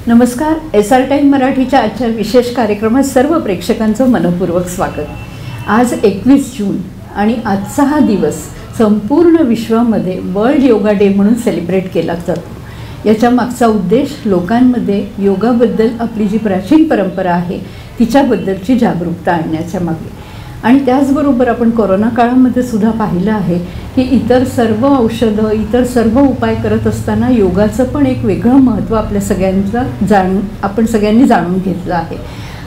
नमस्कार. SR time मराठीच्या आजच्या विशेष कार्यक्रमात सर्व प्रेक्षकांचं मनपूर्वक स्वागत. आज 21 जून आणि आजचा हा दिवस संपूर्ण विश्वामध्ये वर्ल्ड योगा डे म्हणून सेलिब्रेट केला जातो. याच्या मागचा उद्देश लोकांमध्ये योगाबद्दल आपली जी प्राचीन परंपरा आहे तिच्याबद्दलची जागरूकता आणण्याच्या मागे. आणि त्याचबरोबर आपण कोरोना काळामध्ये सुद्धा पाहिलं आहे की इतर सर्व औषधं, इतर सर्व उपाय करत असताना योगाचं पण एक वेगळं महत्त्व आपल्या आपण सगळ्यांनी जाणून घेतलं आहे.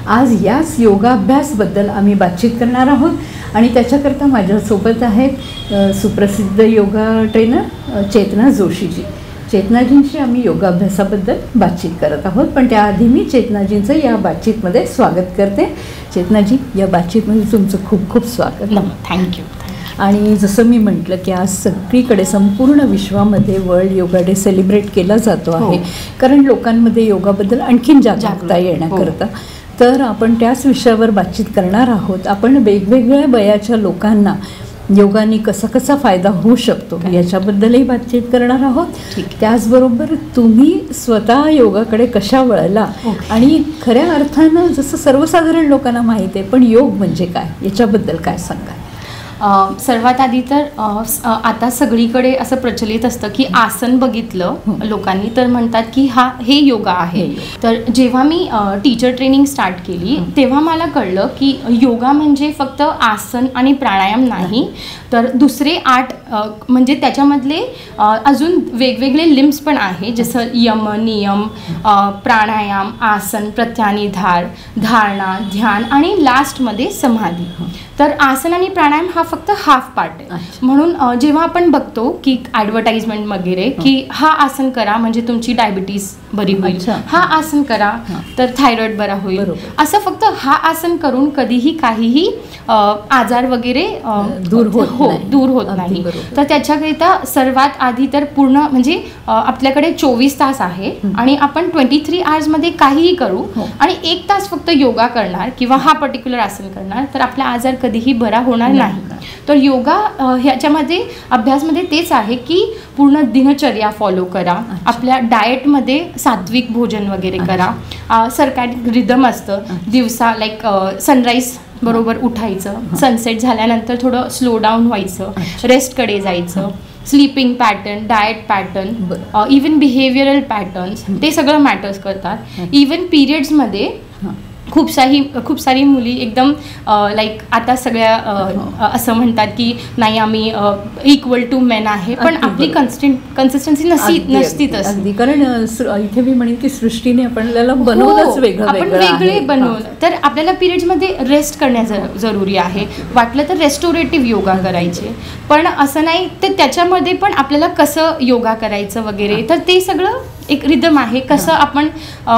आज याच योगाभ्यासबद्दल आम्ही बातचीत करणार आहोत आणि त्याच्याकरता माझ्यासोबत आहेत सुप्रसिद्ध योगा ट्रेनर चेतना जोशीजी. चेतनाजींशी आम्ही योगाभ्यासाबद्दल बातचीत करत आहोत, पण त्याआधी मी चेतनाजींचं या बातचीतमध्ये स्वागत करते. चेतनाजी, या बातचीतमध्ये तुमचं खूप खूप स्वागत. थँक्यू. आणि जसं मी म्हटलं की आज सगळीकडे संपूर्ण विश्वामध्ये वर्ल्ड योगा डे सेलिब्रेट केला जातो आहे, कारण लोकांमध्ये योगाबद्दल आणखीन जागरूकता येण्याकरता. तर आपण त्याच विषयावर बातचीत करणार आहोत. आपण वेगवेगळ्या वयाच्या लोकांना योगाने कसा फायदा होऊ शकतो याच्याबद्दलही बातचीत करणार आहोत. त्याचबरोबर तुम्ही स्वतः योगाकडे कशा वळला आणि खऱ्या अर्थानं जसं सर्वसाधारण लोकांना माहीत आहे, पण योग म्हणजे काय याच्याबद्दल काय सांगा. सर्वात आधी तर आता सगळीकडे असं प्रचलित असतं की आसन बघितलं लोकांनी तर म्हणतात की हे योगा आहे. तर जेव्हा मी टीचर ट्रेनिंग स्टार्ट केली तेव्हा मला कळलं की योगा म्हणजे फक्त आसन आणि प्राणायाम नाही, तर दुसरे 8 म्हणजे त्याच्यामधले अजून वेगवेगळे लिम्स पण आहे, जसं यम, नियम, प्राणायाम, आसन, प्रत्यानिधार, धारणा, ध्यान आणि लास्टमध्ये समाधी. तर आसन आणि प्राणायाम हा फक्त हाफ पार्ट आहे. म्हणून जेव्हा आपण बघतो की ॲडव्हर्टाइजमेंट वगैरे की हा आसन करा म्हणजे तुमची डायबिटीज बरी होईल, हा आसन करा तर थायरॉइड बरा होईल, असं फक्त हा आसन करून कधीही काहीही आजार वगैरे दूर होत नाही. तर त्याच्याकरिता सर्वात आधी तर पूर्ण म्हणजे आपल्याकडे 24 तास आहे आणि आपण 23 आवर्समध्ये काहीही करू आणि 1 तास फक्त योगा करणार किंवा हा पर्टिक्युलर आसन करणार तर आपला आजार कधीही बरा होणार नाही. तर योगा ह्याच्यामध्ये अभ्यासमध्ये तेच आहे की पूर्ण दिनचर्या फॉलो करा, आपल्या डाएटमध्ये सात्विक भोजन वगैरे करा, सर्कॅडिक रिदम असतं, दिवसा लाईक सनराईज बरोबर उठायचं, सनसेट झाल्यानंतर थोडं स्लो डाऊन व्हायचं, रेस्टकडे जायचं, sleeping pattern, diet pattern, even behavioural patterns ते सगळं मॅटर्स करतात. इवन पिरियड्समध्ये खूप सारी मुली एकदम लाईक आता सगळ्या असं म्हणतात की नाही आम्ही इक्वल टू मेन आहे, पण आपली कन्सिस्टन्सी नसती तसं. कारण इथे मी म्हणेन की सृष्टीने आपल्याला बनवलंच वेगळं, आपण वेगळे बनवलं. तर आपल्याला पिरियड्समध्ये रेस्ट करण्या जरुरी आहे. वाटलं तर रेस्टोरेटिव्ह योगा करायचे, पण असं नाही तर त्याच्यामध्ये पण आपल्याला कसं योगा करायचं वगैरे, तर ते सगळं एक रिदम आहे. कसं आपण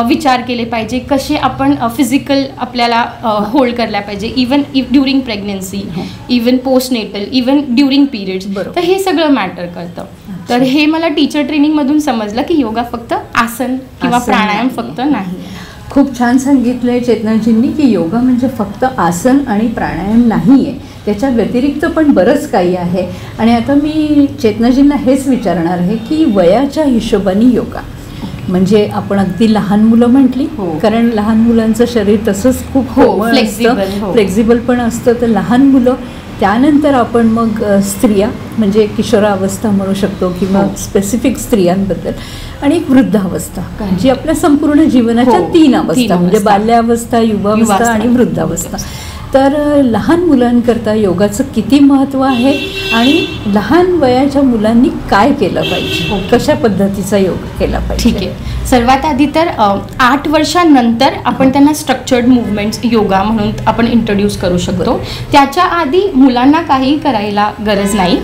विचार केले पाहिजे, कसे आपण फिजिकल आपल्याला होल्ड करायला पाहिजे, even during pregnancy, even postnatal, even during periods. तर हे सगळं मॅटर करतं. तर हे मला टीचर ट्रेनिंगमधून समजलं की योगा फक्त आसन किंवा प्राणायाम फक्त नाही. खूप छान सांगितलंय चेतनाजींनी की योगा म्हणजे फक्त आसन आणि प्राणायाम नाही आहे, त्याच्या व्यतिरिक्त पण बरंच काही आहे. आणि आता मी चेतनाजींना हेच विचारणार आहे की वयाच्या हिशोबाने योगा म्हणजे आपण अगदी लहान मुलं म्हटली, कारण लहान मुलांचं शरीर तसंच खूप फ्लेक्झिबल पण असतं. तर लहान मुलं, त्यानंतर आपण मग स्त्रिया म्हणजे किशोरावस्था म्हणू शकतो किंवा स्पेसिफिक स्त्रियांबद्दल, आणि एक वृद्धावस्था जी आपल्या संपूर्ण जीवनाच्या 3 अवस्था म्हणजे बाल्यावस्था, युवावस्था आणि वृद्धावस्था. तर लहान मुलांकरता योगाचं किती महत्त्व आहे आणि लहान वयाच्या मुलांनी काय केलं पाहिजे, कशा पद्धतीचा योग केला पाहिजे. ठीक आहे. सर्वात आधी तर 8 वर्षांनंतर आपण त्यांना स्ट्रक्चर्ड मुवमेंट्स योगा म्हणून आपण इंट्रोड्यूस करू शकतो. त्याच्या आधी मुलांना काही करायला गरज नाही.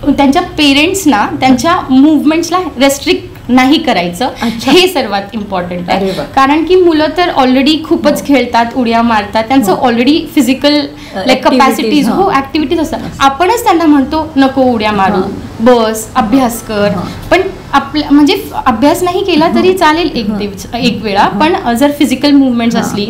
त्यांच्या पेरेंट्सना त्यांच्या मुवमेंट्सला रेस्ट्रिक्ट नाही करायचं, हे सर्वात इम्पॉर्टंट आहे. कारण की मुलं तर ऑलरेडी खूपच खेळतात, उड्या मारतात, त्यांचं already physical like capacities activities असतात. आपणच त्यांना म्हणतो नको उड्या मारू, बस अभ्यास कर. पण आपल्या म्हणजे अभ्यास नाही केला तरी चालेल एक वेळा, पण जर फिजिकल मुवमेंट्स असली,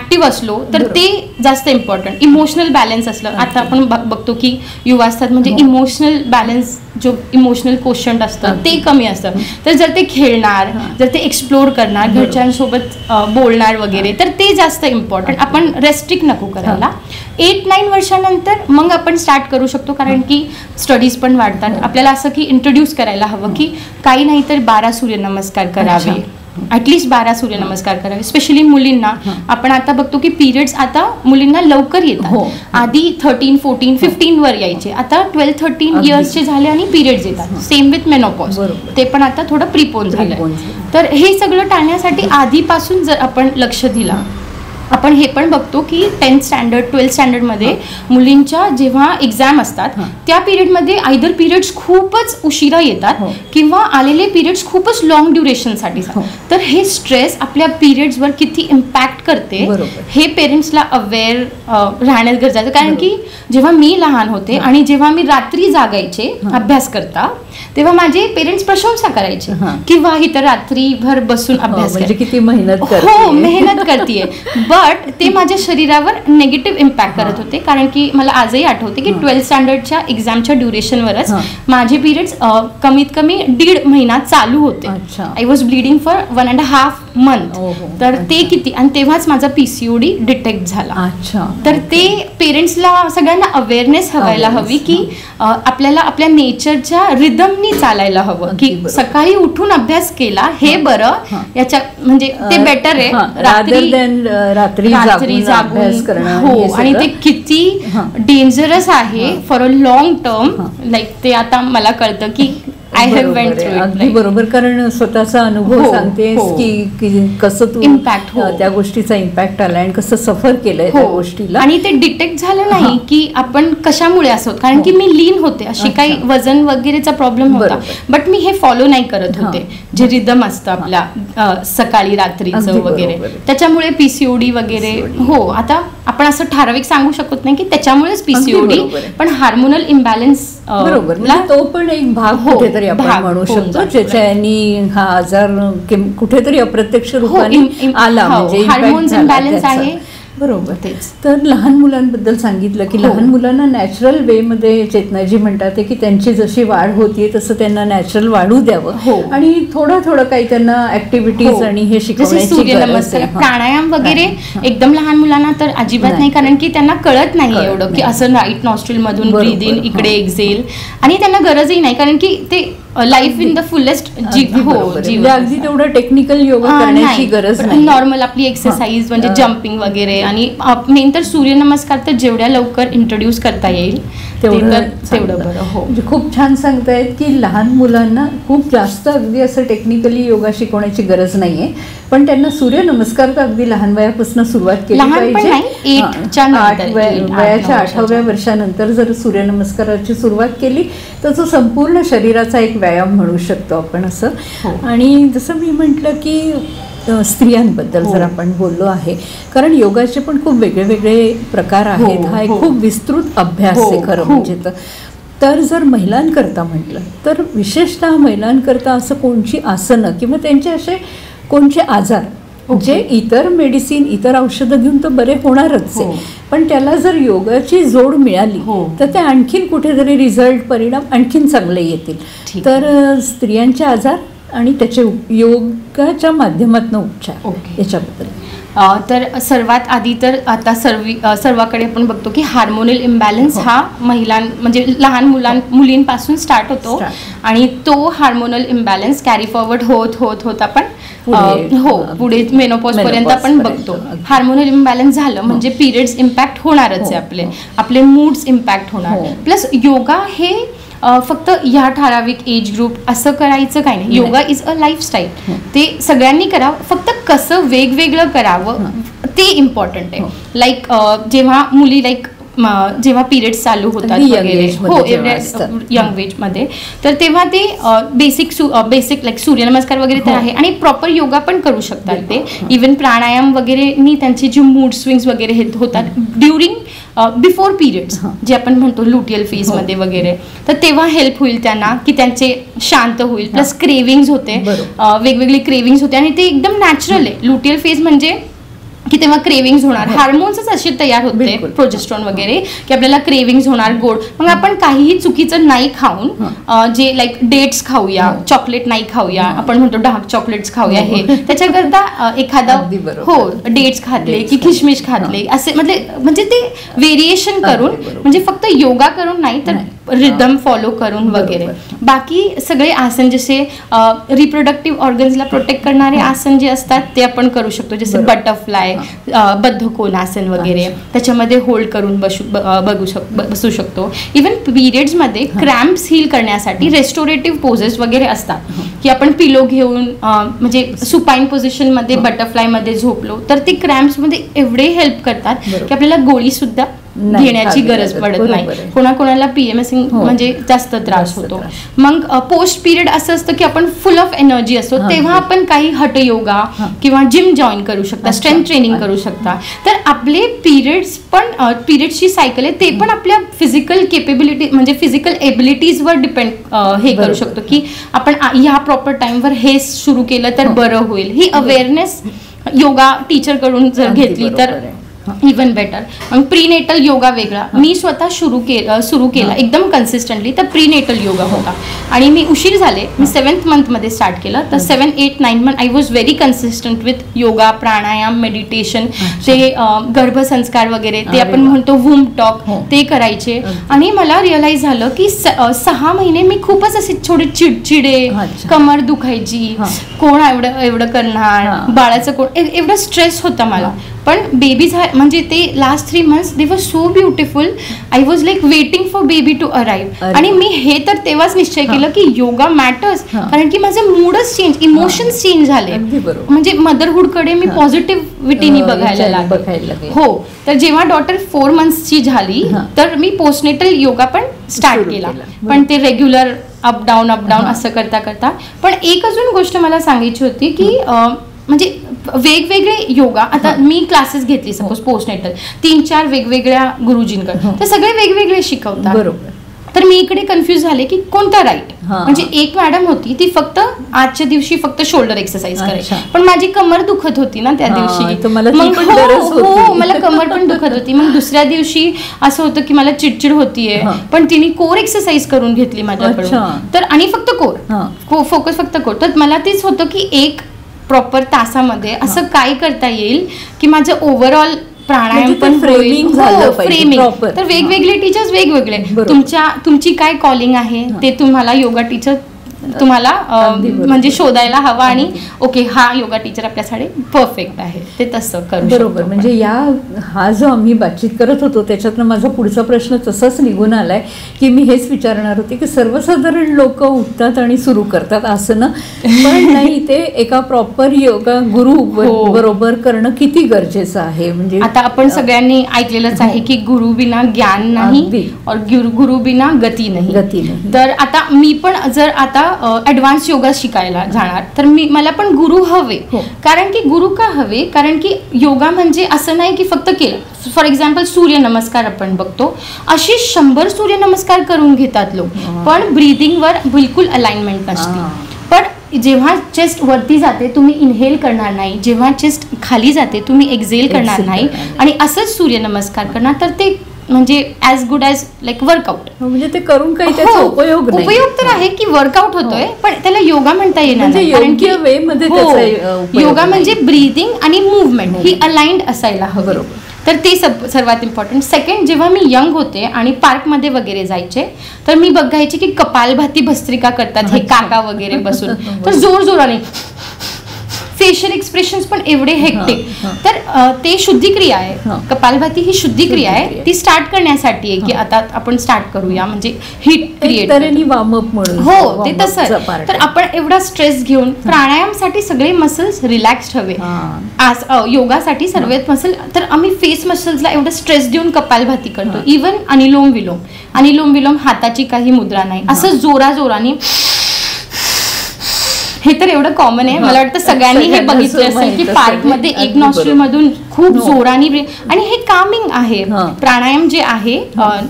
ऍक्टिव्ह असलो तर ते जास्त इम्पॉर्टंट. इमोशनल बॅलन्स असलं, आता आपण बघतो की युवा असतात म्हणजे इमोशनल बॅलन्स, जो इमोशनल क्वोशंट असतं ते कमी असतं. तर जर ते खेळणार, जर ते एक्सप्लोर करणार, घरच्यांसोबत बोलणार वगैरे, तर ते जास्त इम्पॉर्टंट. आपण रेस्ट्रिक्ट नको करायला. 8-9 वर्षानंतर मग आपण स्टार्ट करू शकतो, कारण की स्टडीज पण वाढतात. आपल्याला असं की इंट्रोड्यूस करायला हवं की काही नाही तर 12 सूर्यनमस्कार करावे, ॲटलिस्ट 12 सूर्यनमस्कार करावे. स्पेशली मुलींना आपण आता बघतो की पिरियड्स आता मुलींना लवकर येतात. आधी 13, 14, 15 वर यायचे, आता 12-13 इयर्सचे झाले आणि पिरियड्स येतात. सेम विथ मेनोपॉज, ते पण आता थोडं प्रीपोन झालं. तर हे सगळं टाळण्यासाठी आधीपासून जर आपण लक्ष दिलं, आपण हे पण बघतो की 10th स्टँडर्ड 12th स्टँडर्डमध्ये मुलींच्या जेव्हा एक्झाम असतात त्या पिरियडमध्ये आयदर पिरियड्स खूपच उशिरा येतात किंवा आलेले पिरियड्स खूपच लॉंग ड्युरेशनसाठी. तर हे स्ट्रेस आपल्या पिरियड्सवर किती इम्पॅक्ट करते हे पेरेंट्सला अवेअर राहण्यास गरजेचं आहे. कारण की जेव्हा मी लहान होते आणि जेव्हा मी रात्री जागायचे अभ्यास करता, तेव्हा माझे पेरेंट्स प्रशंसा करायचे की वा ही तर रात्रीभर बसून अभ्यास म्हणजे किती मेहनत हो मेहनत करते. बट ते माझ्या शरीरावर निगेटिव्ह इम्पॅक्ट करत होते. कारण की मला आजही आठवते की 12th स्टँडर्डच्या एक्झामच्या ड्युरेशनवरच माझे पिरियड्स कमीत कमी 1.5 महिना चालू होते. I was bleeding for 1.5 month. तर ते किती, आणि तेव्हाच माझा PCOD डिटेक्ट झाला. तर ते पेरेंट्सला सगळ्यांना अवेअरनेस हवायला हवी की आपल्याला आपल्या नेचरच्या रिदमनी चालायला हवं, की सकाळी उठून अभ्यास केला हे बरं, याच्या म्हणजे ते बेटर आहे रात्री जागून. हो, आणि ते किती डेंजरस आहे for a long term. Like ते आता मला कळतं की I have went through it. अगदी बरोबर, कारण स्वतःचा अनुभव सांगतेस की कसं तू इम्पॅक्ट त्या गोष्टीचा इम्पॅक्ट आला आणि कसं सफर केलंय त्या गोष्टीला. आणि ते डिटेक्ट झालं नाही की आपण कशामुळे असो, कारण की मी लीन होते, अशी काही वजन वगैरेचा प्रॉब्लेम होता, बट मी हे फॉलो नाही करत होते जे रिदम असतं आपल्या सकाळी रात्रीचं वगैरे, त्याच्यामुळे PCOD वगैरे. हो, आता आपण असं ठराविक सांगू शकत नाही की त्याच्यामुळेच PCOD, पण हार्मोनल इम्बॅलन्स बरोबर, तो पण एक भाग कुठेतरी आपण म्हणू शकतो ज्याच्यानी हा आजार कुठेतरी अप्रत्यक्ष रूपाने आला, म्हणजे हार्मोन्स इम्बॅलन्स आहे. बरोबर. तेच तर लहान मुलांबद्दल सांगितलं की लहान मुलांना नॅचरल वे मध्ये चेतनाजी म्हणतात की त्यांची जशी वाढ होतीये तसं त्यांना नॅचरल वाढू द्यावं आणि थोडं काही त्यांना ऍक्टिव्हिटीज आणि हे शिकवण्याची गरज आहे. प्राणायाम वगैरे एकदम लहान मुलांना तर अजिबात नाही, कारण की त्यांना कळत नाही एवढं की असं राईट नॉस्ट्रिल मधून ब्रीद इन, इकडे एक्झेल, आणि त्यांना गरजही नाही, कारण की ते लाईफ इन द फुलेस्ट अगदी तेवढं टेक्निकल योगा करण्याची गरज नाही. नॉर्मल आपली एक्सरसाइज म्हणजे जम्पिंग वगैरे, आणि मेन तर सूर्यनमस्कार तर जेवढ्या लवकर इंट्रोड्यूस करता येईल तेवढं बरं. हो, म्हणजे खूप छान सांगतायत की लहान मुलांना खूप जास्त अगदी असं टेक्निकली योगा शिकवण्याची गरज नाहीये, पण त्यांना सूर्यनमस्कार तर अगदी लहान वयापासून सुरुवात केली पाहिजे. वयाच्या 8व्या वर्षानंतर जर सूर्यनमस्काराची सुरुवात केली तर तो संपूर्ण शरीराचा एक व्यायाम म्हणू शकतो आपण असं. आणि जसं मी म्हटलं की स्त्रियांबद्दल जर आपण बोललो आहे, कारण योगाचे पण खूप वेगळे वेगळे प्रकार आहेत. हा एक खूप विस्तृत अभ्यास आहे खरं म्हणजे. तर जर महिलांकरता म्हटलं तर विशेषतः महिलांकरता असं कोणची आसनं किंवा त्यांचे असे कोणते आजार जे इतर मेडिसिन, इतर औषधं घेऊन तर बरे होणारच आहे, पण त्याला जर योगाची जोड मिळाली तर ते आणखीन कुठेतरी रिझल्ट, परिणाम आणखीन चांगले येतील. तर स्त्रियांचे आजार आणि त्याचे योगाच्या माध्यमातून उपचार याच्याबद्दल. तर सर्वात आधी तर आता सर्वाकडे आपण बघतो की हार्मोनल इम्बॅलन्स हा म्हणजे लहान मुलींपासून स्टार्ट होतो, आणि तो हार्मोनल इम्बॅलन्स कॅरी फॉरवर्ड होत आपण पुढे मेनोपॉज पर्यंत आपण बघतो. हार्मोनल इम्बॅलन्स झालं म्हणजे पिरियड्स इम्पॅक्ट होणारच आहे, आपले मूड्स इम्पॅक्ट होणार. प्लस योगा हे फक्त ह्या ठराविक एज ग्रुप असं करायचं काही नाही. योगा इज अ लाईफस्टाईल, ते सगळ्यांनी करावं, फक्त कसं वेगवेगळं करावं ते इम्पॉर्टंट आहे. लाईक जेव्हा मुली जेव्हा पिरियड्स चालू होतात वगैरे, यंग एज मध्ये, तर तेव्हा ते बेसिक लाईक सूर्यनमस्कार वगैरे तर आहे, आणि प्रॉपर योगा पण करू शकतात ते. इवन प्राणायाम वगैरे त्यांचे जे मूड स्विंग्स वगैरे होतात ड्युरिंग बिफोर पिरियड्स, जे आपण म्हणतो लुटियल फेज मध्ये वगैरे, तर तेव्हा हेल्प होईल त्यांना की त्यांचे शांत होईल. प्लस क्रेविंग्स होते, वेगवेगळे क्रेविंग्स होते, आणि ते एकदम नॅचरल आहे. लुटियल फेज म्हणजे की तेव्हा क्रेविंग्स होणार, हार्मोन्सच असे तयार होते प्रोजेस्ट्रॉन वगैरे की आपल्याला क्रेविंग्स होणार गोड, मग आपण काहीही चुकीचं नाही खाऊन जे लाईक डेट्स खाऊया, चॉकलेट नाही खाऊया, आपण म्हणतो डार्क चॉकलेट्स खाऊया, हे त्याच्याकरता एखादा हो डेट्स खातले की किशमिश खातले असे म्हणजे ते व्हेरिएशन करून, म्हणजे फक्त योगा करून नाही तर रिदम फॉलो करून वगैरे. बाकी सगळे आसन जसे रिप्रोडक्टिव्ह ऑर्गन्सला प्रोटेक्ट करणारे आसन जे असतात ते आपण करू शकतो, जसे बटरफ्लाय, बद्धकोनासन वगैरे, त्याच्यामध्ये होल्ड करून बसू शकतो. इवन पिरियड्समध्ये क्रॅम्प्स हील करण्यासाठी रेस्टोरेटिव्ह पोजेस वगैरे असतात की आपण पिलो घेऊन म्हणजे सुपाईन पोझिशनमध्ये बटरफ्लायमध्ये झोपलो तर ते क्रॅम्प्समध्ये एवढे हेल्प करतात की आपल्याला गोळी सुद्धा घेण्याची गरज पडत नाही. कोणाकोणाला PMS म्हणजे जास्त त्रास होतो. मग पोस्ट पिरियड असं असतं की आपण फुल ऑफ एनर्जी असतो, तेव्हा आपण काही हठ योगा किंवा जिम जॉईन करू शकता, स्ट्रेंथ ट्रेनिंग करू शकता. तर आपले पिरियड्स पण पिरियड्सची सायकल आहे ते पण आपल्या फिजिकल केपेबिलिटी म्हणजे फिजिकल एबिलिटीजवर डिपेंड हे करू शकतो की आपण ह्या प्रॉपर टाइमवर हे सुरू केलं तर बरं होईल. ही अवेअरनेस योगा टीचरकडून जर घेतली तर इवन बेटर. मग प्रीनेटल योगा वेगळा मी स्वतः सुरू केला एकदम कन्सिस्टंटली, तर प्रीनेटल योगा होता आणि मी उशीर झाले, मी 7th मंथमध्ये स्टार्ट केलं. तर 7, 8, 9 month I was very consistent with yoga, pranayama, meditation, ते गर्भसंस्कार वगैरे ते आपण म्हणतो वूम टॉक ते करायचे. आणि मला रिअलाइज झालं की 6 महिने मी खूपच असे थोडे चिडचिडे, कमर दुखायची, कोण एवढं करणार, बाळाचं कोण, एवढं स्ट्रेस होता मला. पण बेबी म्हणजे ते last 3 months they were so beautiful. I was like waiting for baby to arrive. आणि मी हे तर तेव्हाच निश्चय केलं की योगा मॅटर्स, कारण की माझे मूडच चेंज, इमोशन्स चेंज झाले. म्हणजे मदरहूडकडे मी पॉझिटिव्हिटीनी बघायला लागले. हो, तर जेव्हा डॉटर 4 monthsची झाली तर मी पोस्टनेटल योगा पण स्टार्ट केला, पण ते रेग्युलर अप डाऊन असं करता करता. पण एक अजून गोष्ट मला सांगायची होती की म्हणजे वेगवेगळे योगा, आता मी क्लासेस घेतली सपोज पोस्टनेटल 3-4 वेगवेगळ्या गुरुजींकडे, तर सगळे वेगवेगळे शिकवतात. बरोबर. तर मी इकडे कन्फ्युज झाले की कोणता राईट. म्हणजे एक मॅडम होती ती फक्त आजच्या दिवशी फक्त शोल्डर एक्सरसाइज करायची, पण माझी कमर दुखत होती ना त्या दिवशी, हो मला कमर पण दुखत होती. मग दुसऱ्या दिवशी असं होतं की मला चिडचिड होतीये, पण तिने कोर एक्सरसाइज करून घेतली माझ्याकडून. तर आणि फक्त कोर फोकस फक्त कोर. तर मला तेच होतं की एक प्रॉपर तासामध्ये असं काय करता येईल की माझं ओव्हरऑल प्राणायाम पण फ्रेमिंग. तर वेगवेगळे टीचर्स वेगवेगळे, तुमची काय कॉलिंग आहे ते तुम्हाला योगा टीचर तुम्हाला म्हणजे शोधायला हवा आणि ओके हा योगा टीचर आपल्यासाठी परफेक्ट आहे ते तसं करू. बरोबर. म्हणजे हा जो आम्ही बातचीत करत होतो त्याच्यातनं माझा पुढचा प्रश्न तसाच निघून आलाय की मी हेच विचारणार होते की सर्वसाधारण लोक उठतात आणि सुरू करतात आसनं, पण नाही ते एका प्रॉपर योगा गुरु बरोबर करणं किती गरजेचं आहे. म्हणजे आता आपण सगळ्यांनी ऐकलेलंच आहे की गुरु बिना ज्ञान नाही और गुरु बिना गती नाही. तर आता मी पण जर आता ऍडव्हान्स योगा शिकायला जाणार तर मला पण गुरु हवे. कारण की गुरु का हवे, कारण की योगा म्हणजे असं नाही की फक्त केलं. फॉर एक्झाम्पल सूर्यनमस्कार आपण बघतो, असे 100 सूर्यनमस्कार करून घेतात लोक, पण ब्रीदिंगवर बिलकुल अलाइनमेंट नसते. पण जेव्हा चेस्ट वरती जाते तुम्ही इनहेल करणार नाही, जेव्हा चेस्ट खाली जाते तुम्ही एक्झेल करणार नाही आणि असंच सूर्यनमस्कार करणार, तर ते म्हणजे as good as like workout. म्हणजे ते करून काही त्याचा उपयोग तर आहे की वर्कआउट होतोय, पण त्याला योगा म्हणता येणार नाही. योगा म्हणजे ब्रीदिंग आणि मुवमेंट ही अलाइन्ड असायला हवं. बरोबर. तर ते सर्वात इम्पॉर्टंट. सेकंड, जेव्हा मी यंग होते आणि पार्कमध्ये वगैरे जायचे तर मी बघायचे की कपालभाती भस्त्रिका करतात हे काका वगैरे बसून, तर जोरजोराने फेशियल एक्सप्रेशन्स पण एवढे हेक्टिक. तर ते शुद्धिक्रिया आहे, कपालभाती ही शुद्धिक्रिया आहे, ती स्टार्ट करण्यासाठी आहे की आता आपण स्टार्ट करूया, म्हणजे हिट क्रिएट म्हणून. हो, ते तसं. तर आपण एवढा स्ट्रेस घेऊन प्राणायामसाठी सगळे मसल्स रिलॅक्स्ड हवे, योगासाठी सर्वात मसल. तर आम्ही फेस मसल्सला एवढा स्ट्रेस देऊन कपालभाती करतो. इवन अनुलोम विलोम हाताची काही मुद्रा नाही, असं जोराने हे तर एवढं कॉमन आहे. मला वाटतं सगळ्यांनी हे बघितलं असेल की पार्कमध्ये एक नॉस्ट्रिल मधून खूप जोराने, आणि हे कामिंग आहे. प्राणायाम जे आहे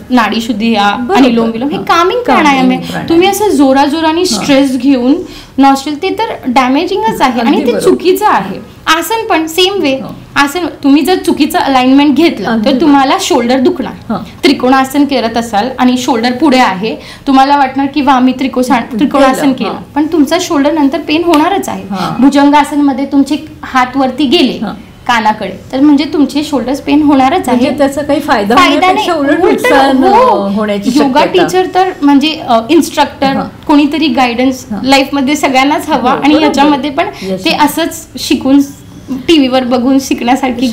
नाडी शुद्धी अनुलोम विलोम हे कामिंग प्राणायाम आहे. तुम्ही असं जोराने स्ट्रेस घेऊन नॉस्ट्रिल, ते तर डॅमेजिंगच आहे आणि ते चुकीचं आहे. आसन पण सेम वे. हो. आसन तुम्ही जर चुकीचं अलाइनमेंट घेतलं तर तुम्हाला शोल्डर दुखणार. त्रिकोणासन करत असाल आणि शोल्डर पुढे आहे, तुम्हाला वाटणार की वा मी त्रिकोणासन केलं, पण तुमचा शोल्डर नंतर पेन होणारच आहे. भुजंगासन मध्ये तुमचे हात वरती गेले कानाकडे तर म्हणजे तुमचे शोल्डर्स पेन होणारच आहे. म्हणजे त्याचा काही फायदा नाही. योगा टीचर तर म्हणजे इन्स्ट्रक्टर कोणीतरी गायडन्स लाईफ मध्ये सगळ्यांनाच हवा आणि याच्यामध्ये पण ते असंच शिकून टीव्हीवर बघून शिकण्यासारखी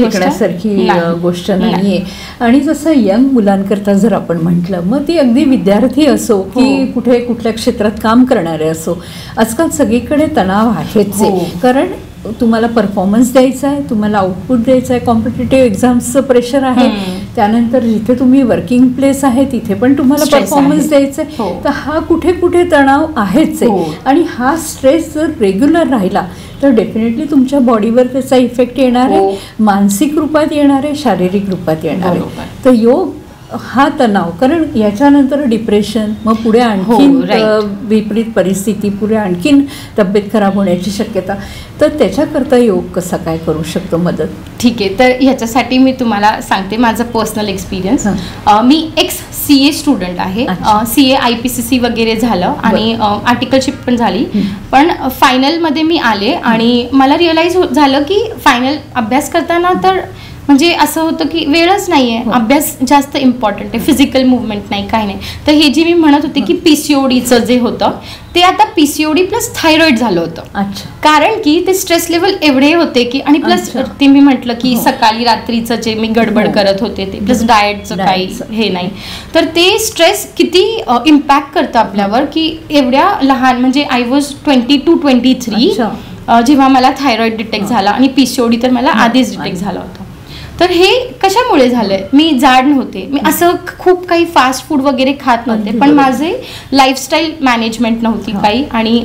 गोष्ट नाहीये. आणि जसं यंग मुलांकरता जर आपण म्हटलं, मग ती अगदी विद्यार्थी असो की कुठे कुठल्या क्षेत्रात काम करणारे असो, आजकाल सगळीकडे तणाव आहेच. कारण तुम्हाला परफॉर्मन्स द्यायचा आहे, तुम्हाला आउटपुट द्यायचं आहे, कॉम्पिटिटिव्ह एक्झाम्सचं प्रेशर आहे, त्यानंतर जिथे तुम्ही वर्किंग प्लेस आहे तिथे पण तुम्हाला परफॉर्मन्स द्यायचं आहे. तर हा कुठे कुठे तणाव आहेच आहे. आणि हा स्ट्रेस जर रेग्युलर राहिला तर डेफिनेटली तुमच्या बॉडीवर त्याचा इफेक्ट येणार आहे, मानसिक रूपात येणार आहे, शारीरिक रूपात येणार आहे. तर योग हा तणाव, कारण याच्यानंतर डिप्रेशन, मग पुढे आणखीन विपरीत परिस्थिती, पुढे आणखीन तब्येत खराब होण्याची शक्यता. तर त्याच्याकरता योग कसा काय करू शकतो मदत? ठीक आहे, तर ह्याच्यासाठी मी तुम्हाला सांगते माझा पर्सनल एक्सपिरियन्स. मी CA स्टुडंट आहे. CA IPCC वगैरे झालं आणि आर्टिकलशिप पण झाली, पण फायनलमध्ये मी आले आणि मला रिअलाइज झालं की फायनल अभ्यास करताना तर म्हणजे असं होतं की वेळच नाही आहे, अभ्यास जास्त इम्पॉर्टंट आहे, फिजिकल मुवमेंट नाही, काही नाही. तर हे जे मी म्हणत होते की PCODचं जे होतं ते आता PCOD प्लस थायरॉइड झालं होतं. कारण की ते स्ट्रेस लेवल एवढे होते की, आणि प्लस ते मी म्हटलं की सकाळी रात्रीचं जे मी गडबड करत होते ते, प्लस डाएटचं काही हे नाही, तर ते स्ट्रेस किती इम्पॅक्ट करतं आपल्यावर की एवढ्या लहान, म्हणजे आय वॉज 22 to 23 जेव्हा मला थायरॉइड डिटेक्ट झाला आणि PCOD तर मला आधीच डिटेक्ट झाला होता. तर हे कशामुळे झालंय? मी जाड नव्हते, मी असं खूप काही फास्ट फूड वगैरे खात नव्हते, पण माझे लाईफस्टाईल मॅनेजमेंट नव्हती काही, आणि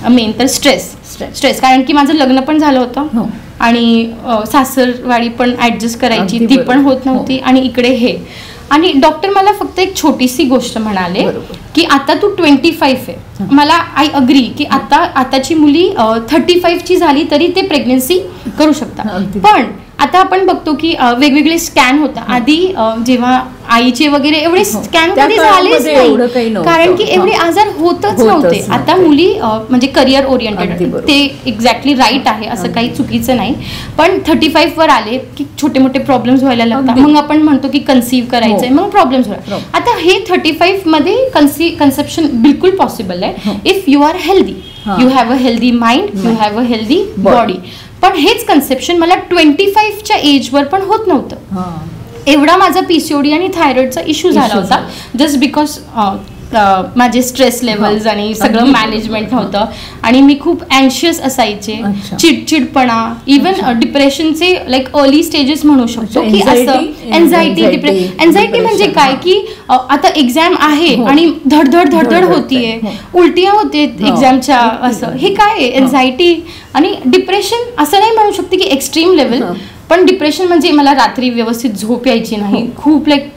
मेन तर स्ट्रेस कारण की माझं लग्न पण झालं होतं आणि सासरवाडी पण ऍडजस्ट करायची ती पण होत नव्हती, आणि इकडे हे. आणि डॉक्टर मला फक्त एक छोटीशी गोष्ट म्हणाले की आता तू 25 आहे. मला आय अग्री की आताची मुली 35 ची झाली तरी ते प्रेग्नन्सी करू शकतात, पण आता आपण बघतो की वेगवेगळे स्कॅन होतात. आधी जेव्हा आईचे वगैरे एवढे स्कॅन कधी झालेच नाही, कारण की एवढे आजार होतच नव्हते. आता मुली म्हणजे करिअर ओरिएंटेड, ते एक्झॅक्टली राईट आहे, असं काही चुकीचं नाही, पण 35 वर आले की छोटे मोठे प्रॉब्लेम्स व्हायला लागतात. मग आपण म्हणतो की कन्सीव्ह करायचंय, मग प्रॉब्लेम्स होतात. आता हे 35 मध्ये कन्सेप्शन बिलकुल पॉसिबल आहे if you are healthy, you have a healthy mind, you have a healthy body. पण हेच कन्सेप्शन मला 25च्या एजवर पण होत नव्हतं. एवढा माझा PCOD आणि थायरॉइडचा इश्यू झाला होता, जस्ट बिकॉज माझे स्ट्रेस लेवल्स आणि सगळं मॅनेजमेंट नव्हतं, आणि मी खूप अँशियस असायचे, चिडचिडपणा, इवन डिप्रेशनचे लाईक अर्ली स्टेजेस म्हणू शकतो की असं. एन्झायटी म्हणजे काय की आता एक्झाम आहे आणि धडधड होतीये, उलटिया होते एक्झामच्या, असं हे काय आहे एन्झायटी. आणि डिप्रेशन असं नाही म्हणू शकते की एक्स्ट्रीम लेवल, पण डिप्रेशन म्हणजे मला रात्री व्यवस्थित झोप यायची नाही, खूप लाईक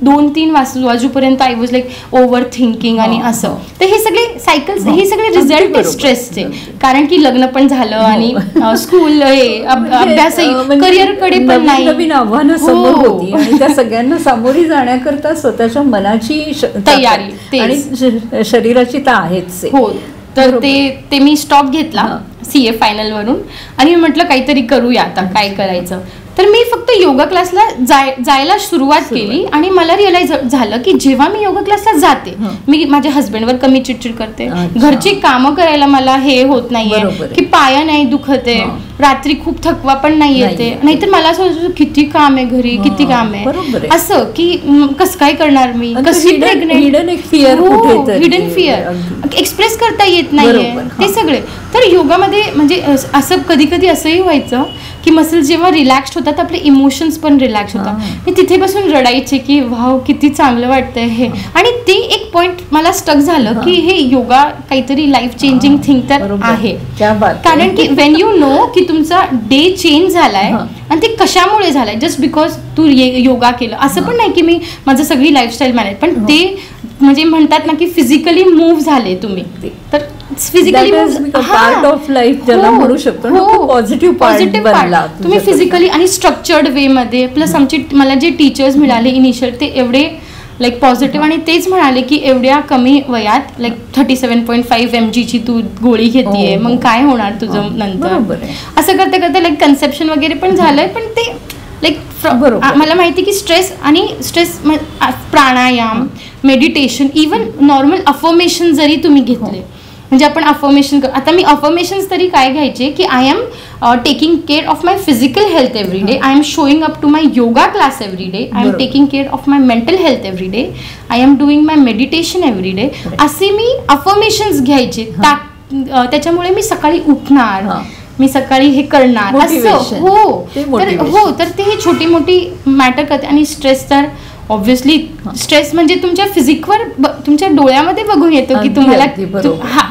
2-3 वाजूपर्यंत I was like over thinking आणि असं. तर हे सगळे सायकल्स, हे सगळे रिझल्ट आहे स्ट्रेसचे, कारण की लग्न पण झालं आणि स्कूल, अभ्यासही, करिअरकडे पण नाही, नवीन आव्हानं समोर होती, आणि त्या सगळ्यांना सामोरी जाण्याकरता स्वतःच्या मनाची तयारी आणि शरीराची तर आहेच. हो, तर ते मी स्टॉप घेतला CA फायनल वरून, आणि मी म्हटलं काहीतरी करूया, आता काय करायचं. तर मी फक्त योगा क्लासला जायला सुरुवात केली, आणि मला रिअलाइज झालं की जेव्हा मी योगा क्लासला जाते मी माझ्या हस्बंडवर कमी चिडचिड करते, घरची कामं करायला मला हे होत नाहीये की पाया नाही दुखते, रात्री खूप थकवा पण नाही येते, नाहीतर मला असं वाटतं किती काम आहे घरी, किती काम आहे, असं की कसं काय करणार मी, कशी प्रेग्नेंट, हिडन फिअर एक्सप्रेस करता येत नाहीये ते सगळे. तर योगामध्ये म्हणजे असं कधी कधी असंही व्हायचं की मसल्स जेव्हा रिलॅक्स होतात आपले इमोशन्स पण रिलॅक्स होतात. मी तिथे बसून रडायचे की वाव किती चांगलं वाटतंय हे. आणि ते एक पॉइंट मला स्टक झालं की हे योगा काहीतरी लाईफ चेंजिंग थिंग तर आहे, कारण की वेन यू नो की तुमचा डे चेंज झालाय आणि ते कशामुळे झालंय, जस्ट बिकॉज तू योगा केलं असं पण नाही की मी माझं सगळी लाईफस्टाईल मॅनेज, पण ते म्हणजे म्हणतात ना की फिजिकली मूव्ह झाले तुम्ही, तर फिजिकली पार्ट ऑफ लाईफ ज्याला म्हणू शकतो ना, पॉझिटिव्ह बनला तुम्ही फिजिकली आणि स्ट्रक्चर्ड वे मध्ये. प्लस मला जे टीचर्स मिळाले इनिशियल ते एवढे लाईक पॉझिटिव्ह, आणि तेच म्हणाले की एवढ्या कमी वयात लाईक 37.5 mg ची तू गोळी घेतेय, मग काय होणार तुझं नंतर. असं करता करता लाईक कन्सेप्शन वगैरे पण झालंय. पण ते लाईक मला माहिती की स्ट्रेस प्राणायाम, मेडिटेशन, इवन नॉर्मल अफर्मेशन जरी तुम्ही घेतले, म्हणजे आपण अफर्मेशन आता मी अफर्मेशन्स तरी काय घ्यायचे की I am taking care of my physical health every day, I am showing up to my yoga class every day, I am taking care of my mental health every day, I am doing my meditation every day. असे मी affirmations घ्यायचे. त्याच्यामुळे मी सकाळी उठणार, मी सकाळी हे करणार असं. तर ते ही छोटी मोठी मॅटर करते. आणि स्ट्रेस तर ऑब्व्हियसली स्ट्रेस म्हणजे तुमच्या फिजिकवर, तुमच्या डोळ्यामध्ये बघून येतो की तुम्हाला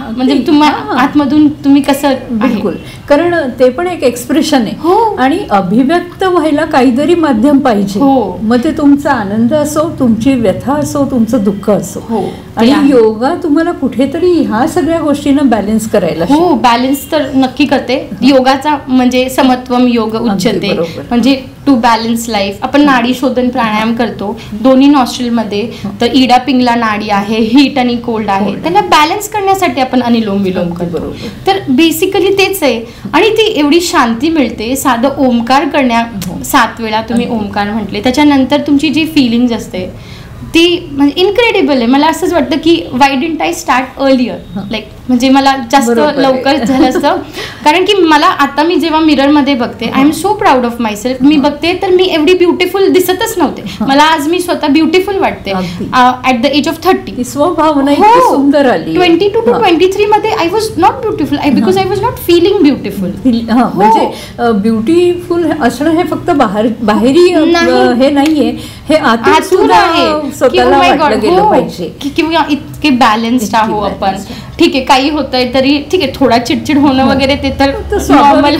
म्हणजे तुम्हाला आतमधून तुम्ही कसं. बिलकुल, कारण ते पण एक एक्सप्रेशन आहे आणि अभिव्यक्त व्हायला काहीतरी माध्यम पाहिजे. मग ते तुमचा आनंद असो, तुमची व्यथा असो, तुमचं दुःख असो. आणि योगा तुम्हाला कुठेतरी ह्या सगळ्या गोष्टींना बॅलन्स करायला. बॅलन्स तर नक्की करते. योगाचा म्हणजे समत्वम योग उच्चते, म्हणजे टू बॅलन्स लाईफ. आपण नाडी शोधन प्राणायाम करतो दोन्ही नॉस्ट्रिल मध्ये. तर इडा पिंगला नाडी आहे, हीट आणि कोल्ड आहे, त्याला बॅलन्स करण्यासाठी आपण अनुलोम विलोम करतो. तर बेसिकली तेच आहे. आणि ती एवढी शांती मिळते. साधं ओमकार 7 वेळा तुम्ही ओमकार म्हटले, त्याच्यानंतर तुमची जी फिलिंग्ज असते ती म्हणजे इनक्रेडिबल आहे. मला असंच वाटतं की Y didn't I start earlier, like म्हणजे मला जास्त लवकर झालं असतं. कारण की मला आता मी जेव्हा मिररमध्ये बघते, I am so proud of myself. मी बघते तर मी एवढी ब्युटिफुल दिसतच नव्हते. मला आज मी स्वतः ब्युटिफुल वाटते ॲट द एज ऑफ 30. स्वभावना सुंदर आली. 22 to 23 मध्ये I was not beautiful, because I was not feeling beautiful. म्हणजे ब्युटिफुल असणं हे फक्त बाहेरी हे नाहीये, हे आतून आहे. स्वतःला वाटलं गेलं पाहिजे किंवा इतके बॅलन्स्ड आहो आपण. ठीक आहे, काही होतंय तरी ठीक आहे, थोडा चिडचिड होणं वगैरे ते तर नॉर्मल.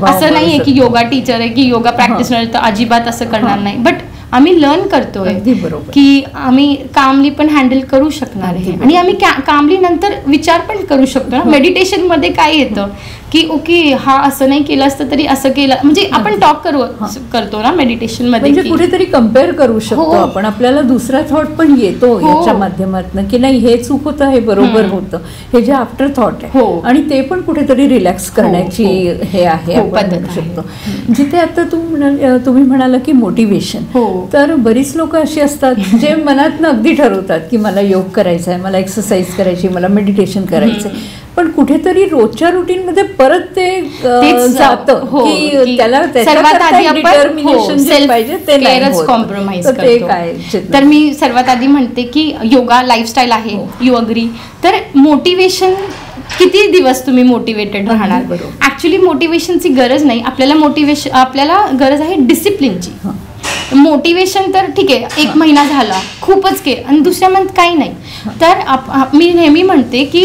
असं नाहीये की योगा टीचर आहे की योगा प्रॅक्टिशनर तर अजिबात असं करणार नाही. बट आम्ही लर्न करतोय की आम्ही कामली पण हँडल करू शकणार आहे. आणि आम्ही कामली नंतर विचार पण करू शकतो ना. मेडिटेशन मध्ये काय येतं की ओके हा असं नाही केलं असतं तरी असं केलं, म्हणजे आपण टॉक करतो ना मेडिटेशन मध्ये. म्हणजे कुठेतरी कम्पेअर करू शकतो आपण. आपल्याला दुसरा थॉट पण येतो याच्या माध्यमातून की नाही हे चूक होतं, हे बरोबर होतं, हे जे आफ्टर थॉट आहे. आणि ते पण कुठेतरी रिलॅक्स करण्याची हे आहे, आपण म्हणू शकतो. जिथे आता तुम्ही म्हणाला की मोटिवेशन, तर बरीच लोक अशी असतात जे मनातनं अगदी ठरवतात की मला योग करायचा आहे, मला एक्सरसाइज करायची, मला मेडिटेशन करायचं, पण कुठेतरी रोजच्या रुटीन मध्ये परत ते जातं की त्याला डिटर्मिनेशन पाहिजे ते नाही कॉम्प्रोमाइज करतो. तर मी सर्वात आधी म्हणते की योगा लाईफस्टाईल आहे. You agree? तर मोटिवेशन किती दिवस तुम्ही मोटिवेटेड राहणार? ऍक्च्युली मोटिवेशनची गरज नाही आपल्याला. आपल्याला गरज आहे डिसिप्लिनची. मोटिवेशन तर ठीक आहे 1 महिना झाला खूपच केलं आणि दुसऱ्या मंथ काही नाही. तर मी नेहमी म्हणते की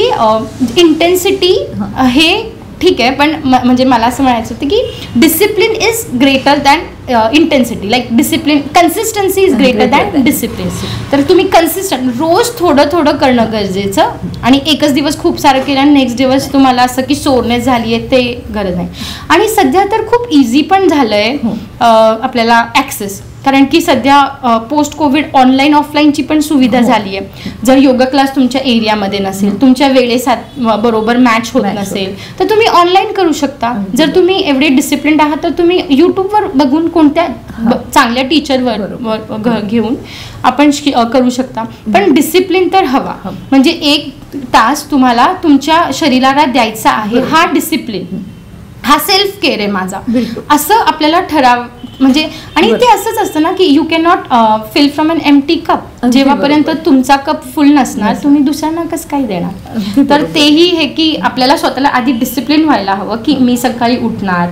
इंटेन्सिटी हे ठीक आहे, पण म्हणजे मला असं म्हणायचं होतं की discipline is greater than intensity. Like discipline, consistency is greater than discipline. तर तुम्ही कन्सिस्टंट रोज थोडं थोडं करणं गरजेचं. आणि एकच दिवस खूप सारं केलं आणि नेक्स्ट दिवस तुम्हाला असं की सोरनेस झाली आहे ते गरज नाही. आणि सध्या तर खूप इझी पण झालं आहे आपल्याला ॲक्सेस. कारण की सध्या पोस्ट कोविड ऑनलाईन ऑफलाईनची पण सुविधा झाली आहे. जर योगा क्लास तुमच्या एरियामध्ये नसेल, तुमच्या वेळेसात बरोबर मॅच होत नसेल, तर तुम्ही ऑनलाईन करू शकता. जर तुम्ही एवढे डिसिप्लिन्ड आहात तर तुम्ही यूट्यूबवर बघून कोणत्या चांगल्या टीचरवर घेऊन आपण करू शकता. पण डिसिप्लिन तर हवा. म्हणजे 1 तास तुम्हाला तुमच्या शरीराला द्यायचा आहे. हा डिसिप्लिन, हा सेल्फ केअर आहे माझा, असं आपल्याला ठराव. म्हणजे आणि ते असंच असतं ना की you can not fill from an empty cup. जेव्हापर्यंत तुमचा कप फुल नसणार तुम्ही दुसऱ्यांना कसं काय देणार? तर तेही हे की आपल्याला स्वतःला आधी डिसिप्लिन व्हायला हवं की मी सकाळी उठणार,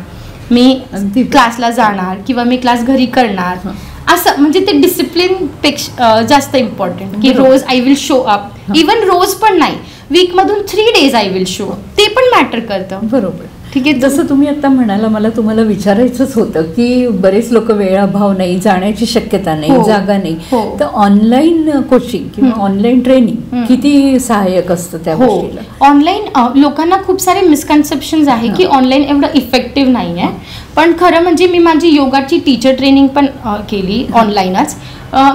मी क्लासला जाणार किंवा मी क्लास घरी करणार, असं. म्हणजे ते डिसिप्लिन पेक्षा जास्त इम्पॉर्टंट की रोज I will show up. Even रोज पण नाही, वीकमधून 3 days आय विल शो, ते पण मॅटर करतं. बरोबर. ठीक आहे. जसं तुम्ही आता म्हणाला, मला तुम्हाला विचारायचंच होतं की बरेच लोक वेळाभाव नाही, जाण्याची शक्यता नाही, जागा नाही, तर ऑनलाईन कोचिंग किंवा ऑनलाईन ट्रेनिंग किती सहाय्यक असतं त्या गोष्टीला? ऑनलाईन लोकांना खूप सारे मिसकन्सेप्शन्स आहे की ऑनलाईन एवढं इफेक्टिव्ह नाही आहे. पण खरं म्हणजे मी माझी योगाची टीचर ट्रेनिंग पण केली ऑनलाईनच,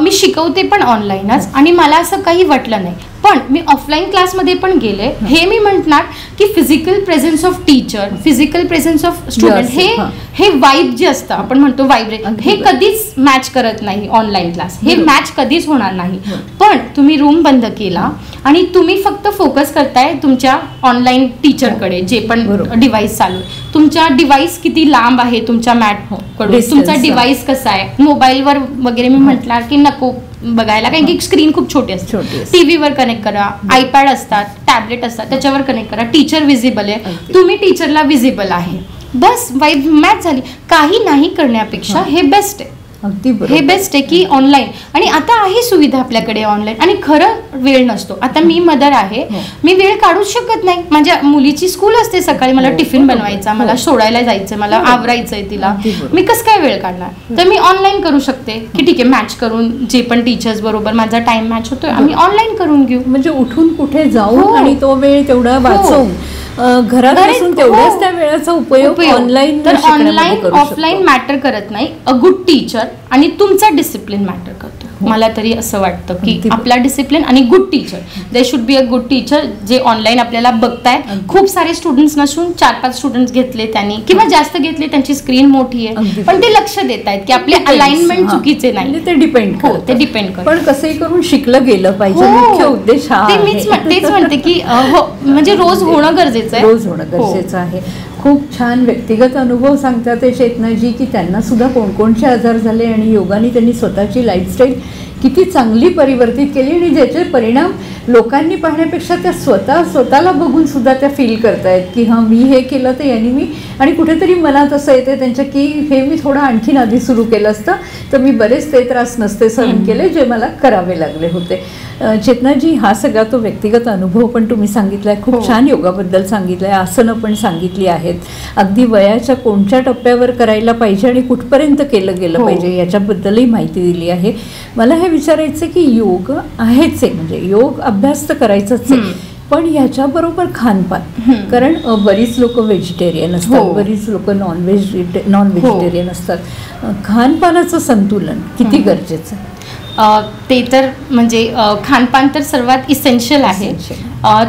मी शिकवते पण ऑनलाईनच, आणि मला असं काही वाटलं नाही. पण मी ऑफलाईन क्लासमध्ये पण गेले. हे मी म्हणणार की physical presence of teacher, physical presence of student, हे वाईब जे असतं, आपण म्हणतो व्हायब्रेशन, हे कधीच मॅच करत नाही ऑनलाईन क्लास, हे मॅच कधीच होणार नाही. पण तुम्ही रूम बंद केला आणि तुम्ही फक्त फोकस करताय तुमच्या ऑनलाईन टीचरकडे, जे पण डिव्हाइस चालू आहे, तुमचा डिव्हाइस किती लांब आहे तुमच्या मॅट कडून, तुमचा डिव्हाइस कसा आहे, मोबाईलवर वगैरे मी म्हटणार की नको बघायला, कारण की स्क्रीन खूप छोटी असते. टीव्हीवर कनेक्ट करा, आयपॅड असतात, टॅबलेट असतात, त्याच्यावर कनेक्ट करा. टीचर विजिबल आहे, तुम्ही टीचरला विजिबल आहे, बस वाईब मॅच झाली. काही नाही करण्यापेक्षा हे बेस्ट आहे. हे बेस्ट आहे की ऑनलाईन, आणि आता आहे सुविधा आपल्याकडे ऑनलाईन. आणि खरं वेळ नसतो. आता मी मदर आहे, मी वेळ काढूच शकत नाही. माझ्या मुलीची स्कूल असते सकाळी, मला टिफिन बनवायचा, मला सोडायला जायचं, मला आवरायचंय तिला, मी कसं काय वेळ काढणार? तर मी ऑनलाईन करू शकते की ठीक आहे, मॅच करून जे पण टीचर्स बरोबर माझा टाइम मॅच होतोय, आम्ही ऑनलाईन करून घेऊ. म्हणजे उठून कुठे जाऊन आणि तो वेळ तेवढा वाचवून घरात बसून तेवढ्याच त्या वेळाचा उपयोग ऑनलाईन. तर ऑनलाईन ऑफलाईन मॅटर करत नाही. अ गुड टीचर आणि तुमचा डिसिप्लिन मॅटर करतो. मला तरी असं वाटतं की आपला डिसिप्लिन आणि good teacher, they should be a good teacher. जे ऑनलाईन आपल्याला बघतायत, खूप सारे स्टुडंट्स नसून 4-5 स्टुडंट्स घेतले त्यांनी, किंवा जास्त घेतले, त्यांची स्क्रीन मोठी आहे, पण ते लक्ष देत आहेत की आपले अलाइनमेंट चुकीचे नाही. ते डिपेंड ते डिपेंड करतं. पण कसंही करून शिकलं गेलं पाहिजे, मुख्य उद्देश हा. मीच तेच म्हणते की म्हणजे रोज होणं गरजेचं आहे. रोज होणं गरजेचं आहे. खूप छान व्यक्तिगत अनुभव सांगतात ते चेतनाजी, की त्यांना सुद्धा कोणकोणचे आजार झाले आणि योगाने त्यांनी स्वतःची लाईफस्टाईल किती चांगली परिवर्तित केली, आणि ज्याचे परिणाम लोकांनी पाहण्यापेक्षा त्या स्वतःला बघून सुद्धा त्या फील करतायत की हां, मी हे केलं तर यांनी मी, आणि कुठेतरी मनात असं येते त्यांच्या की हे मी थोडं आणखीन आधी सुरू केलं असतं तर मी बरेच ते त्रास नसते सहन केले जे मला करावे लागले होते. चेतनाजी, हा सगळा तो व्यक्तिगत अनुभव पण तुम्ही सांगितलाय, खूप छान योगाबद्दल सांगितलंय, आसनं पण सांगितली आहेत, अगदी वयाच्या कोणत्या टप्प्यावर करायला पाहिजे आणि कुठपर्यंत केलं गेलं पाहिजे याच्याबद्दलही माहिती दिली आहे. मला हे विचारायचं की योग आहेच आहे, म्हणजे योग अभ्यास तर करायचाच आहे, पण याच्याबरोबर खानपान, कारण बरीच लोक व्हेजिटेरियन असतात, बरीच लोक नॉन व्हेजिटेरियन असतात, खानपानाचं संतुलन किती गरजेचं आहे? ते तर म्हणजे खानपान तर सर्वात इसेन्शियल आहे.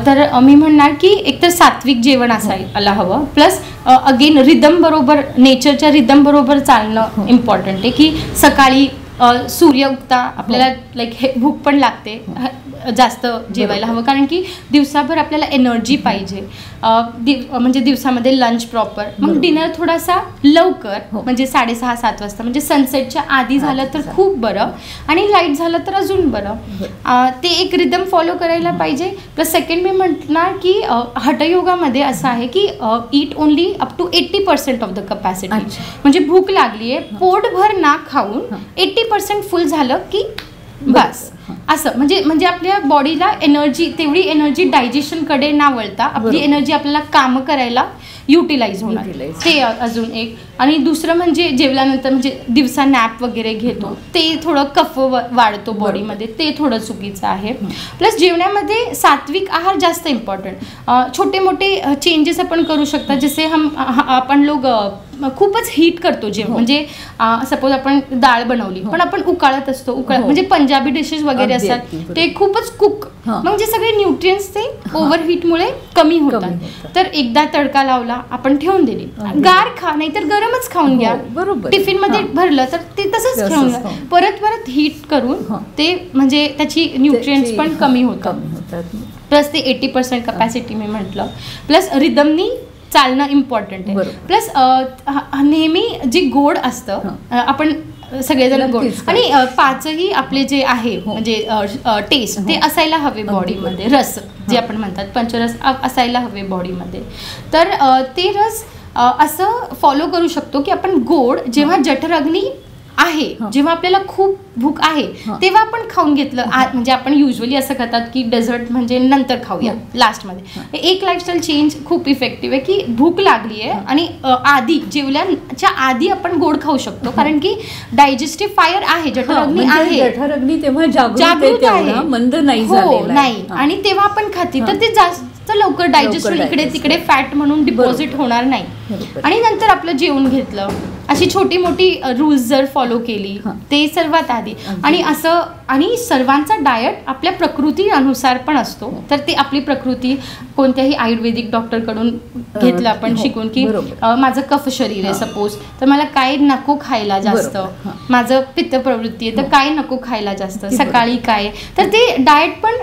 तर मी म्हणणार की एकतर सात्विक जेवण असायला हवं, प्लस अगेन रिदम बरोबर, नेचरच्या रिदम बरोबर चालणं इम्पॉर्टंट आहे. की सकाळी सूर्य उगता आपल्याला लाईक भूक पण लागते, जास्त जेवायला हवं, कारण की दिवसाभर आपल्याला एनर्जी पाहिजे. म्हणजे दिवसामध्ये लंच प्रॉपर, मग डिनर थोडासा लवकर, म्हणजे 6:30-7 वाजता, म्हणजे सनसेटच्या आधी झालं तर खूप बरं, आणि लाईट झालं तर अजून बरं. ते एक रिदम फॉलो करायला पाहिजे. प्लस सेकंड मी म्हटणार की हठयोगामध्ये असं आहे की eat only up to 80% of the capacity. म्हणजे भूक लागली आहे, पोटभर ना खाऊन 80% फुल झालं की बस. असं म्हणजे आपल्या बॉडीला एनर्जी, तेवढी एनर्जी डायजेशनकडे ना वळता आपली एनर्जी आपल्याला कामं करायला युटिलाइज होणार. ते अजून एक. आणि दुसरं म्हणजे जेवल्यानंतर म्हणजे दिवसा नॅप वगैरे घेतो, ते थोडं कफ वाढतो बॉडीमध्ये, ते थोडं चुकीचं आहे. प्लस जेवणामध्ये सात्विक आहार जास्त इम्पॉर्टंट. छोटे मोठे चेंजेस आपण करू शकता, जसे आपण लोक खूपच हीट करतो जेवण. म्हणजे सपोज आपण डाळ बनवली पण आपण उकाळत असतो, म्हणजे पंजाबी डिशेस वगैरे असतात ते खूपच कुक, म्हणजे सगळे न्यूट्रिएंट्स ते ओव्हरहीटमुळे कमी होतात. तर एकदा तडका लावला, आपण ठेवून दिली, गार खा, नाहीतर गरमच खाऊन घ्या. टिफिन मध्ये भरलं तर ते तसंच ठेवून घ्या. परत हीट करून ते म्हणजे त्याची न्यूट्रिएंट्स पण कमी होतात. प्लस ते 80% कपॅसिटी मी म्हटलं, प्लस रिदमनी चालणं इम्पॉर्टंट आहे. प्लस नेहमी जे गोड असतं, आपण सगळेजण गोड, आणि पाचही आपले जे आहे म्हणजे टेस्ट ते असायला हवे बॉडीमध्ये. रस जे आपण म्हणतात, पंचरस असायला हवे बॉडीमध्ये. तर ते रस असं फॉलो करू शकतो की आपण गोड जेव्हा जठराग्नी आहे, जेव्हा आपल्याला खूप भूक आहे तेव्हा आपण खाऊन घेतलं. म्हणजे आपण युजली असं खातात की डेझर्ट म्हणजे नंतर खाऊया लास्टमध्ये. एक लाईफस्टाईल चेंज खूप इफेक्टिव्ह आहे की भूक लागली आहे आणि आधी जेवल्याच्या आधी आपण गोड खाऊ शकतो, कारण की डायजेस्टिव्ह फायर आहे, जठराग्नी आहे, जठराग्नी तेव्हा जागृत आहे, मंद नाही नाही, आणि तेव्हा आपण खाते तर ते जास्त लवकर डायजेस्ट होईल, इकडे तिकडे फॅट म्हणून डिपॉझिट होणार नाही. आणि नंतर आपलं जेवण घेतलं, अशी छोटी मोठी रूल्स जर फॉलो केली ते सर्वात आधी. आणि असं, आणि सर्वांचा डाएट आपल्या प्रकृती अनुसार पण असतो. तर ती आपली प्रकृती कोणत्याही आयुर्वेदिक डॉक्टरकडून घेतलं आपण शिकून की माझं कफ शरीर आहे सपोज, तर मला काय नको खायला जास्त, माझं पित्त प्रवृत्ती आहे तर काय नको खायला जास्त, सकाळी काय, तर ते डाएट पण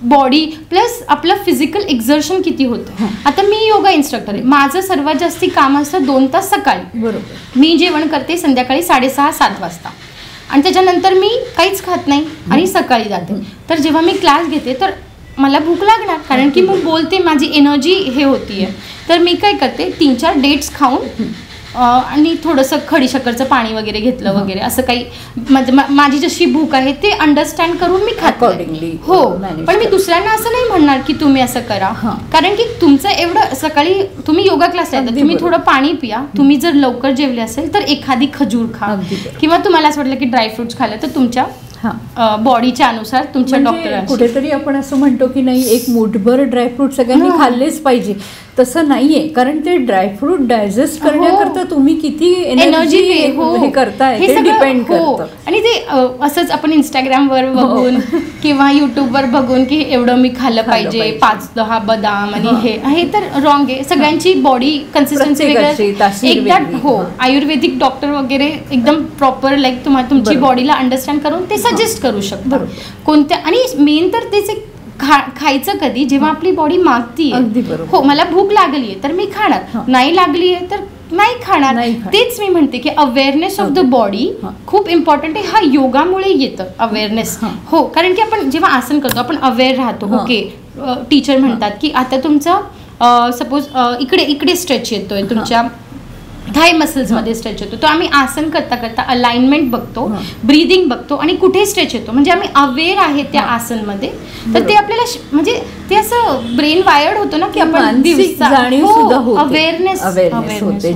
बॉडी प्लस आपलं फिजिकल एक्झर्शन किती होतं. आता मी योगा इन्स्ट्रक्टर आहे, माझं सर्वात जास्ती काम असतं 2 तास सकाळी. बरोबर. मी जेवण करते संध्याकाळी 6:30-7 वाजता आणि त्याच्यानंतर मी काहीच खात नाही आणि सकाळी जाते. तर जेव्हा मी क्लास घेते तर मला भूक लागणार, कारण की मग बोलते, माझी एनर्जी हे होतीये. तर मी काय करते, 3-4 डेट्स खाऊन आणि थोडंसं खडीशक्करचं पाणी वगैरे घेतलं वगैरे, असं काही माझी जशी भूक आहे ते अंडरस्टँड करून मी खाते. हो, पण मी दुसऱ्यांना असं नाही म्हणणार की तुम्ही असं करा, कारण की तुमचं एवढं सकाळी तुम्ही योगा क्लासला येतात, तुम्ही थोडं पाणी पिया. तुम्ही जर लवकर जेवले असेल तर एखादी खजूर खा, किंवा तुम्हाला असं वाटलं की ड्रायफ्रुट्स खाल्लं तर तुमच्या बॉडीच्या अनुसार तुमच्या डॉक्टर. कुठेतरी आपण असं म्हणतो की नाही एक मुठभर ड्रायफ्रूट सगळ्यांनी खाल्लेच पाहिजे, तसं नाहीये, कारण ते ड्रायफ्रूट डायजेस्ट करण्याकरता तुम्ही किती एनर्जी हे करताय ते डिपेंड करतं. आणि ते असंच आपण इंस्टाग्रामवर बघून किंवा युट्यूबवर बघून की एवढं मी खाल्लं पाहिजे, 5-10 बदाम आणि हे तर रॉंग आहे. सगळ्यांची बॉडी कन्सिस्टन्सी वेगळी. एकदा आयुर्वेदिक डॉक्टर वगैरे एकदम प्रॉपर लाईक तुमची बॉडीला अंडरस्टँड करून ते सजेस्ट करू शकतात कोणत्या. आणि मेन तर तेच खायचं कधी, जेव्हा आपली बॉडी मागतीये. हो, मला भूक लागलीये तर मी खाणार, नाही लागलीये तर नाही खाणार. तेच मी म्हणते की अवेअरनेस ऑफ द बॉडी खूप इम्पॉर्टंट आहे. हा योगामुळे येतं अवेअरनेस. हो, कारण की आपण जेव्हा आसन करतो आपण अवेअर राहतो. ओके, टीचर म्हणतात की आता तुमचं सपोज इकडे स्ट्रेच येतोय, तुमच्या थाय मसल्समध्ये स्ट्रेच येतो, तो आम्ही आसन करता करता अलाइनमेंट बघतो, ब्रीदिंग बघतो आणि कुठे स्ट्रेच येतो, म्हणजे आम्ही अवेअर आहे त्या आसनमध्ये. तर ते आपल्याला म्हणजे ते असं ब्रेन वायर्ड होतं ना की आपण अवेअरनेस होते.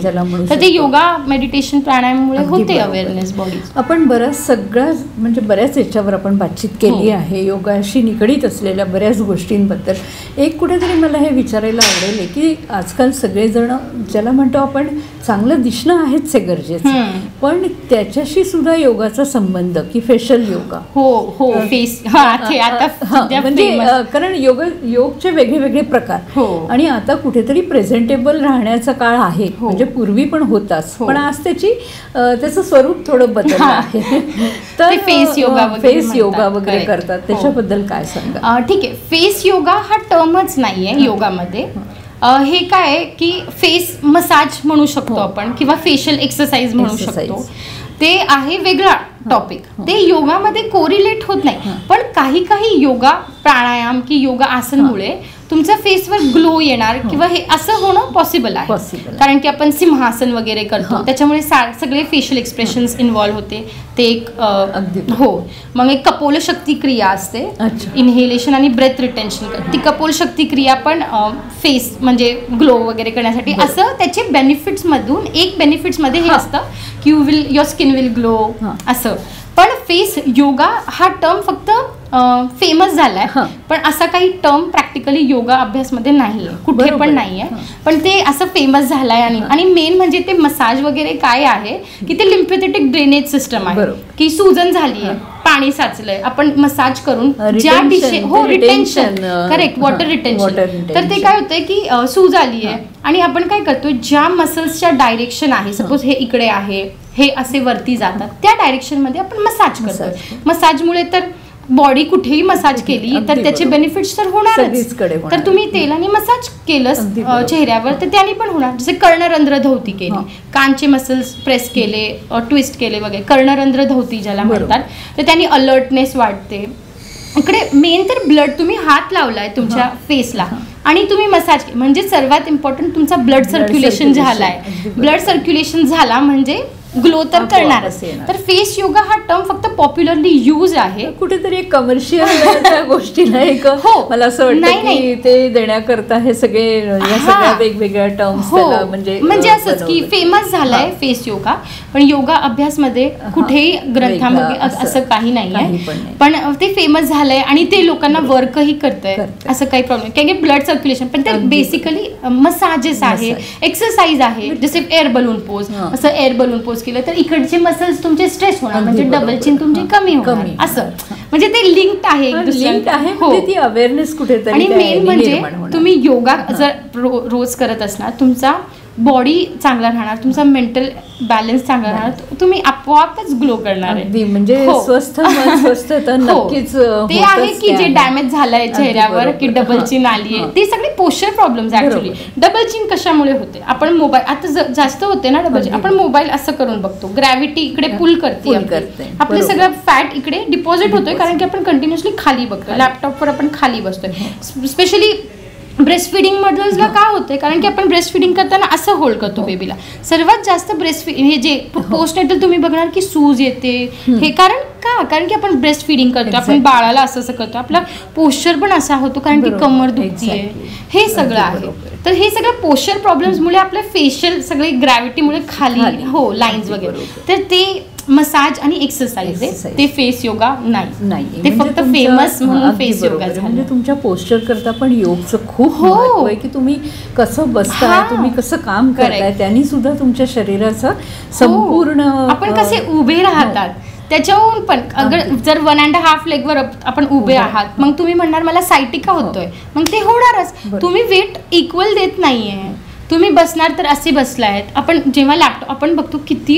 तर ते योगा मेडिटेशन प्राणायाममुळे होते अवेअरनेस बॉडी. आपण बऱ्याच याच्यावर आपण बातचीत केली आहे, योगाशी निगडीत असलेल्या बऱ्याच गोष्टींबद्दल. एक कुठेतरी मला हे विचारायला आवडेल की आजकाल सगळेजण ज्याला म्हणतो आपण चांगलं दिसणं आहेच हे गरजेचं, पण त्याच्याशी सुद्धा योगाचा संबंध की फेशियल योगा. हो, फेस म्हणजे कारण योगचे वेगळे प्रकार आणि आता कुठेतरी प्रेझेंटेबल राहण्याचा काळ आहे. म्हणजे पूर्वी पण होताच, पण आज त्याचं स्वरूप थोडं बदललं आहे. तर फेस योगा वगैरे करतात, त्याच्याबद्दल काय सांगा. ठीक आहे, फेस योगा हा टर्मच नाहीये योगामध्ये. हे काय की फेस मसाज म्हणू शकतो आपण, किंवा फेशियल एक्सरसाइज म्हणू शकतो. ते आहे वेगळा टॉपिक, ते योगामध्ये कोरिलेट होत नाही. पण काही योगा प्राणायाम की योगा आसनमुळे तुमच्या फेसवर ग्लो येणार किंवा हे असं होणं पॉसिबल आहे. कारण की आपण सिंहासन वगैरे करतो, त्याच्यामुळे सगळे फेशियल एक्सप्रेशन्स इन्व्हॉल्व्ह होते. ते एक हो, मग एक कपोलशक्ती क्रिया असते, इनहेलेशन आणि ब्रेथ रिटेन्शन. ती कपोलशक्ती क्रिया पण फेस म्हणजे ग्लो वगैरे करण्यासाठी. असं त्याचे बेनिफिट्स मधून एक बेनिफिट्स मध्ये हे असतं की युअर स्किन विल ग्लो असं. पण फेस योगा हा टर्म फक्त फेमस झालाय, पण असा काही टर्म प्रॅक्टिकली योगा अभ्यासमध्ये नाहीये, कुठे पण नाहीये. पण ते असं फेमस झालाय. आणि मेन म्हणजे ते मसाज वगैरे काय आहे की ते लिम्फेथेटिक ड्रेनेज सिस्टम आहे, की सूजन झालीये, पाणी साचलंय, आपण मसाज करून ज्या रिटेन्शन, करेक्ट, वॉटर रिटेन्शन. तर ते काय होतंय की सूज आलीये आणि आपण काय करतो, ज्या मसल्सच्या डायरेक्शन आहे, सपोज हे इकडे आहे, हे असे वरती जातात, त्या डायरेक्शन मध्ये आपण मसाज करतो. मसाजमुळे तर बॉडी कुठेही मसाज केली तर त्याचे बेनिफिट्स तर होणारच. तर तुम्ही तेलाने मसाज केलं चेहऱ्यावर तर त्याने पण होणार. जसे कर्णरंध्र धौती केली, कानचे मसल्स प्रेस केले, ट्विस्ट केले वगैरे, कर्णरंध्र धौती ज्याला म्हणतात, तर त्याने अलर्टनेस वाढते. इकडे मेन तर ब्लड, तुम्ही हात लावलाय तुमच्या फेसला आणि तुम्ही मसाज, म्हणजे सर्वात इम्पॉर्टंट तुमचा ब्लड सर्क्युलेशन झालाय. ब्लड सर्क्युलेशन झाला म्हणजे ग्लो तर आपोआपच करणारच. येणार. तर फेस योगा हा टर्म फक्त पॉप्युलरली यूज आहे. कुठेतरी एक कमर्शियल गोष्टीला एक मला असं वाटतं की ते देण्याकरता हे सगळे या सगळ्या वेगवेगळ्या टर्म्स त्याला म्हणजे असंच की फेमस झालाय फेस योगा, पण योगा अभ्यास मध्ये कुठेही ग्रंथामध्ये असं काही नाहीये, पण ते फेमस झालंय आणि ते लोकांना वर्कही करतंय, असं काही प्रॉब्लेम. कारण की ब्लड सर्क्युलेशन, पण ते बेसिकली मसाजेस आहे, एक्सरसाइज आहे. जसे एअर बलून पोज, असं एअर बलून पोज केलं तर इकडचे मसल्स तुमचे स्ट्रेच होणार, म्हणजे डबल चिन तुमची कमी होणार, असं. म्हणजे ते लिंक्ड आहे ती अवेअरनेस कुठेतरी. आणि मेन म्हणजे तुम्ही योगा जर रोज करत असणार, तुमचा बॉडी चांगला राहणार, तुमचा मेंटल बॅलन्स चांगला राहणार, तुम्ही आपोआपच ग्लो करणार आहे. म्हणजे स्वस्थ मन स्वस्थ तर नक्कीच ते आहे की जे डॅमेज झालंय चेहऱ्यावर, की डबल चिन आली आहे, ते सगळे posture problems. Actually double chin कशामुळे होते? आपण मोबाईल आता जास्त होते ना डबल चिन, आपण मोबाईल असं करून बघतो, ग्रॅव्हिटी इकडे पुल करते, आपलं सगळं फॅट इकडे डिपॉझिट होतोय, कारण की आपण कंटिन्युअसली खाली बघतोय, लॅपटॉपवर आपण खाली बसतोय. स्पेशली ब्रेस्ट फिडिंग मधलं का होतंय? कारण की आपण ब्रेस्ट फिडिंग करताना असं होल्ड करतो बेबीला. सर्वात जास्त ब्रेस्ट हे जे पोस्ट नेटल तुम्ही बघणार की सूज येते, हे कारण की आपण ब्रेस्ट फिडिंग करतो, आपण बाळाला असं करतो, आपला पोश्चर पण असा होतो, कारण की कमर दुखतीये, हे सगळं आहे. तर हे सगळं पोश्चर प्रॉब्लेम्समुळे आपल्या फेशियल सगळे ग्रॅव्हिटीमुळे खाली लाईन्स वगैरे, तर ते मसाज आणि एक्सरसाइज आहे, ते फेस योगा नाही. ते फक्त फेमस म्हणून फेस योगा झालं. म्हणजे तुमच्या पोस्चर करता पण योगचं खूप महत्व आहे, की तुम्ही कसं बसताय, तुम्ही कसं काम करताय, त्यांनी सुद्धा तुमच्या शरीराचं संपूर्ण, आपण कसे उभे राहतात त्याच्यावरून पण. अगर जर 1.5 लेगवर आपण उभे आहात, मग तुम्ही म्हणणार मला सायटिका होतोय, मग ते होणारच. तुम्ही वेट इक्वल देत नाहीये, तुम्ही बसणार तर असे बसलायत. आपण जेव्हा लॅपटॉप आपण बघतो किती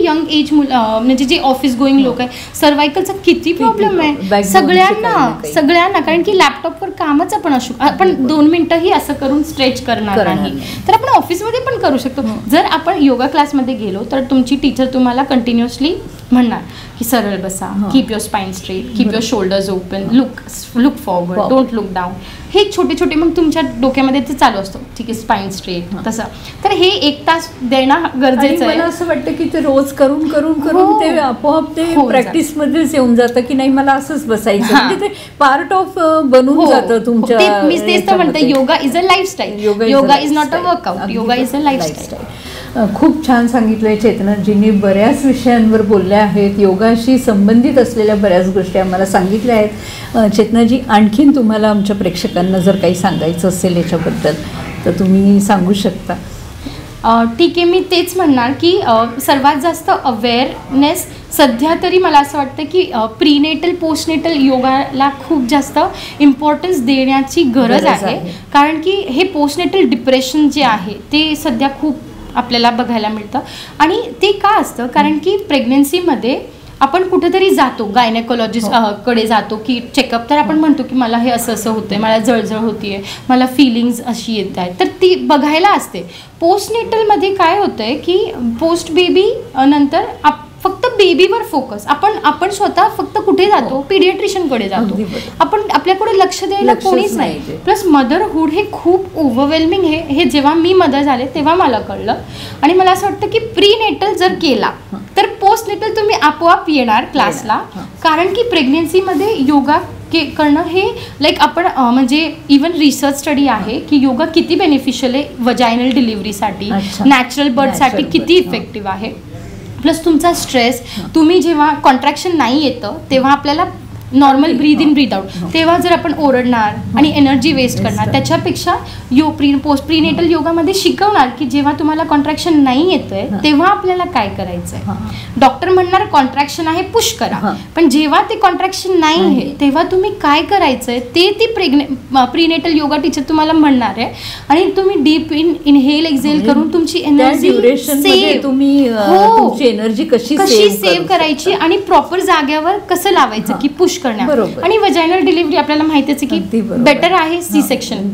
यंग एज म्हणजे जे ऑफिस गोईंग लोक आहे, सर्वायकलचा किती प्रॉब्लेम आहे सगळ्यांना, कारण की लॅपटॉपवर कामच आपण असू, आपण 2 मिनिटंही असं करून स्ट्रेच करणार नाही, तर आपण ऑफिसमध्ये पण करू शकतो. जर आपण योगा क्लासमध्ये गेलो तर तुमची टीचर तुम्हाला कंटिन्युअसली म्हणणार की सरळ बसा, keep your spine straight, keep your shoulders open, look forward, don't look down. हे छोटे छोटे मग तुमच्या डोक्यामध्ये ते चालू असतं, ठीक आहे, स्पाइन स्ट्रेट तसं. तर हे 1 तास देणं गरजेचं आहे. मला असं वाटतं की ते रोज करून ते आपोआप ते प्रॅक्टिस मध्येच येऊन जातं, की नाही मला असंच बसायचं, म्हणजे ते पार्ट ऑफ बनून जातं तुमच्या. मी तेच तर म्हणते, yoga is a lifestyle, yoga is not a workout, yoga is a lifestyle. खूप छान सांगितलंय चेतनाजींनी, बऱ्याच विषयांवर बोलल्या आहेत, योगाशी संबंधित असलेल्या बऱ्याच गोष्टी आम्हाला सांगितल्या आहेत. चेतनाजी, आणखीन तुम्हाला आमच्या प्रेक्षकांना जर काही सांगायचं असेल याच्याबद्दल तर तुम्ही सांगू शकता. ठीक आहे, मी तेच म्हणणार की सर्वात जास्त अवेअरनेस सध्या तरी मला असं वाटतं की प्रीनेटल पोस्टनेटल योगाला खूप जास्त इम्पॉर्टन्स देण्याची गरज आहे. कारण की हे पोस्टनेटल डिप्रेशन जे आहे ते सध्या खूप आपल्याला बघायला मिळतं. आणि ते का असतं? कारण की प्रेग्नन्सीमध्ये आपण कुठेतरी जातो, गायनेकोलॉजिस्ट कडे जातो की चेकअप, तर आपण म्हणतो की मला हे असं होतंय, मला जळजळ होतीये, मला फिलिंग्स अशी येत आहेत, तर ती बघायला असते. पोस्टनेटलमध्ये काय होतंय की पोस्ट बेबी नंतर फक्त बेबीवर फोकस, आपण स्वतः फक्त कुठे जातो, पीडियाट्रिशियनकडे जातो, आपण आपल्याकडे लक्ष द्यायला कोणीच नाही. प्लस मदरहूड हे खूप ओव्हरवेल्मिंग हे जेव्हा मी मदर झाले तेव्हा मला कळलं. आणि मला असं वाटतं की प्रीनेटल जर केला तर पोस्टनेटल तुम्ही आपोआप येणार क्लासला. कारण की प्रेग्नेन्सीमध्ये योगा करणं हे आपण म्हणजे इवन रिसर्च स्टडी आहे की योगा किती बेनिफिशियल आहे वजायनल डिलिव्हरीसाठी, नॅचरल बर्थसाठी किती इफेक्टिव्ह आहे. प्लस तुमचा स्ट्रेस, तुम्ही जेव्हा कॉन्ट्रॅक्शन नाही येतं तेव्हा आपल्याला normal breathe in breathe out, तेव्हा जर आपण ओरडणार आणि एनर्जी वेस्ट करणार, त्याच्यापेक्षा प्रीनेटल योगामध्ये शिकवणार की जेव्हा तुम्हाला कॉन्ट्रॅक्शन नाही येतंय तेव्हा आपल्याला काय करायचंय. डॉक्टर म्हणणार कॉन्ट्रॅक्शन आहे पुश करा, पण जेव्हा ते कॉन्ट्रॅक्शन नाही आहे तेव्हा तुम्ही काय करायचंय ते ती प्रीनेटल योगा टीचर तुम्हाला म्हणणार आहे. आणि तुम्ही डीप इनहेल एक्झेल करून तुमची एनर्जी एनर्जी कशी सेव्ह करायची आणि प्रॉपर जाग्यावर कसं लावायचं की पुश करण्या. आणि वजायनल डिलिव्हरी आपल्याला माहितीच आहे की बेटर आहे सी सेक्शन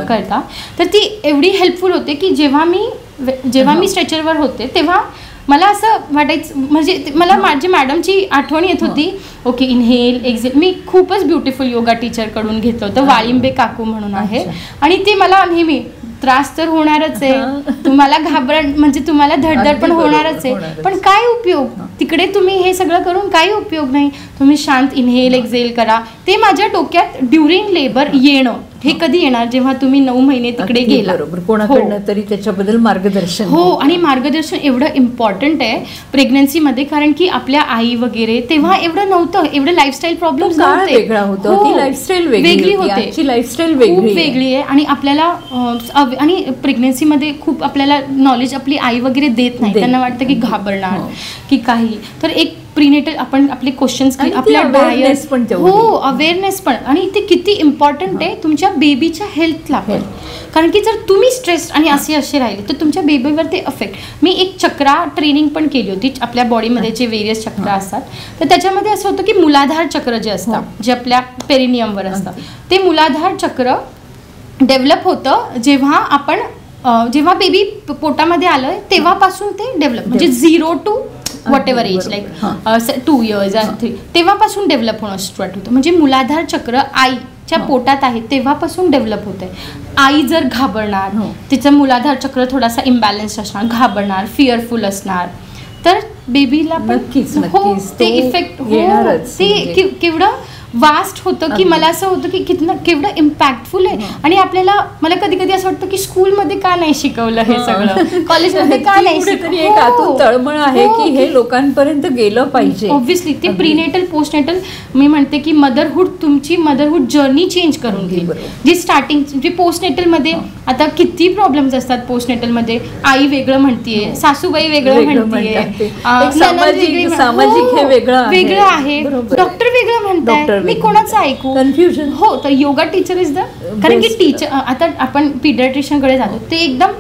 करता, तर ती एवढी हेल्पफुल होते की जेव्हा मी स्ट्रेचरवर होते तेव्हा मला असं वाटायचं, म्हणजे मला माझी मॅडमची आठवण येत होती. Okay, inhale exhale. मी खूपच ब्युटिफुल योगा टीचरकडून घेतलं होतं, वाळिंबे काकू म्हणून आहे, आणि ते मला नेहमी त्रास तर होणारच आहे, तुम्हाला घाबरट म्हणजे तुम्हाला धडधड पण होणारच आहे, पण काय उपयोग तिकडे तुम्ही हे सगळं करून काही उपयोग नाही. तुम्ही शांत इनहेल एक्झेल करा. ते माझ्या डोक्यात ड्युरिंग लेबर येणं हे कधी येणार, जेव्हा तुम्ही 9 महिने तिकडे गेला. बरोबर, कोणाकडनं तरी त्याच्याबद्दल मार्गदर्शन. हो, आणि मार्गदर्शन एवढं इम्पॉर्टंट आहे प्रेग्नन्सीमध्ये, कारण की आपल्या आई वगैरे तेव्हा एवढं नव्हतं, एवढं लाईफस्टाईल प्रॉब्लेम्स नव्हते. वेगळा होता, ती लाईफस्टाईल वेगळी होती, लाईफस्टाईल वेगळी आहे. आणि आपल्याला आणि प्रेग्नन्सीमध्ये खूप आपल्याला नॉलेज आपली आई वगैरे देत नाही. त्यांना वाटतं की घाबरणार की काही. तर एक प्रीनेटल आपण आपले क्वेश्चन्स आपल्या अवेअरनेस पण, हो अवेअरनेस पण, आणि ते किती इम्पॉर्टंट आहे तुमच्या बेबीच्या हेल्थला पण. कारण की जर तुम्ही स्ट्रेस आणि असे राहिले तर तुमच्या बेबीवर ते अफेक्ट. मी एक चक्रा ट्रेनिंग पण केली होती. आपल्या बॉडीमध्ये जे वेरियस चक्र असतात तर त्याच्यामध्ये असं होतं की मूलाधार चक्र जे असतं, जे आपल्या पेरिनियमवर असतं, ते मूलाधार चक्र डेव्हलप होतं जेव्हा बेबी पोटामध्ये आलं तेव्हापासून ते डेव्हलप, म्हणजे 0 to whatever age, like 2 years 3, तेव्हापासून डेव्हलप होणं स्टार्ट होतं. म्हणजे मूलाधार चक्र आईच्या पोटात आहे तेव्हापासून डेव्हलप होत आहे. आई जर घाबरणार, तिचं मूलाधार चक्र थोडासा इम्बॅलन्स असणार, घाबरणार, फिअरफुल असणार, तर बेबीला पण ते इफेक्ट होणारच. ते केवढं वास्ट होतं की मला असं होतं की केवढं इम्पॅक्टफुल आहे. आणि मला कधी कधी असं वाटतं की स्कूलमध्ये का नाही शिकवलं हे सगळं, कॉलेजमध्ये का नाही शिकवलं. एक आतून तळमळ आहे की हे लोकांपर्यंत गेलं पाहिजे. ऑब्व्हियसली ते प्रीनेटल पोस्टनेटल, मी म्हणते की तुमची मदरहूड जर्नी चेंज करून घेईल. जी स्टार्टिंग जे पोस्टनेटलमध्ये आता किती प्रॉब्लेम्स असतात पोस्टनेटलमध्ये. आई वेगळं म्हणतीये, सासूबाई वेगळं म्हणतीये, सामाजिक हे वेगळं आहे, डॉक्टर वेगळं म्हणतात, मी कोणाचं ऐकू, कन्फ्युजन. हो, तर योगा टीचर इज द, कारण की टीचर आता आपण पीडियाट्रिशियन कडे जातो ते एकदम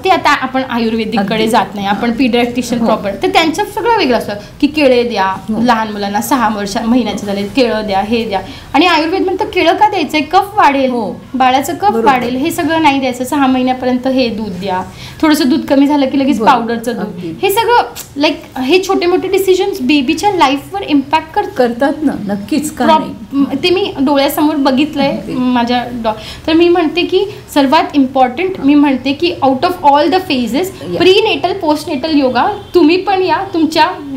ते आता आपण आयुर्वेदिक कडे जात नाही, आपण पीडियाट्रिशियन प्रॉपर, तर त्यांचं सगळं वेगळं असतं की केळे द्या लहान मुलांना 6 महिन्याचे झाले, केळं द्या, हे द्या. आणि आयुर्वेद म्हणतं केळं का द्यायचंय, कफ वाढेल, बाळाचं कफ वाढेल, हे सगळं नाही द्यायचं. 6 महिन्यापर्यंत हे दूध द्या, थोडंसं दूध कमी झालं की लगेच पावडरचं दूध. हे सगळं लाईक हे छोटे मोठे डिसिजन्स बेबीच्या लाईफवर इम्पॅक्ट करतात ना. नक्कीच. ते मी डोळ्यासमोर बघितलंय माझ्या तर मी म्हणते की सर्वात इम्पॉर्टंट, मी म्हणते की out of all the phases prenatal postnatal yoga तुम्ही पण या.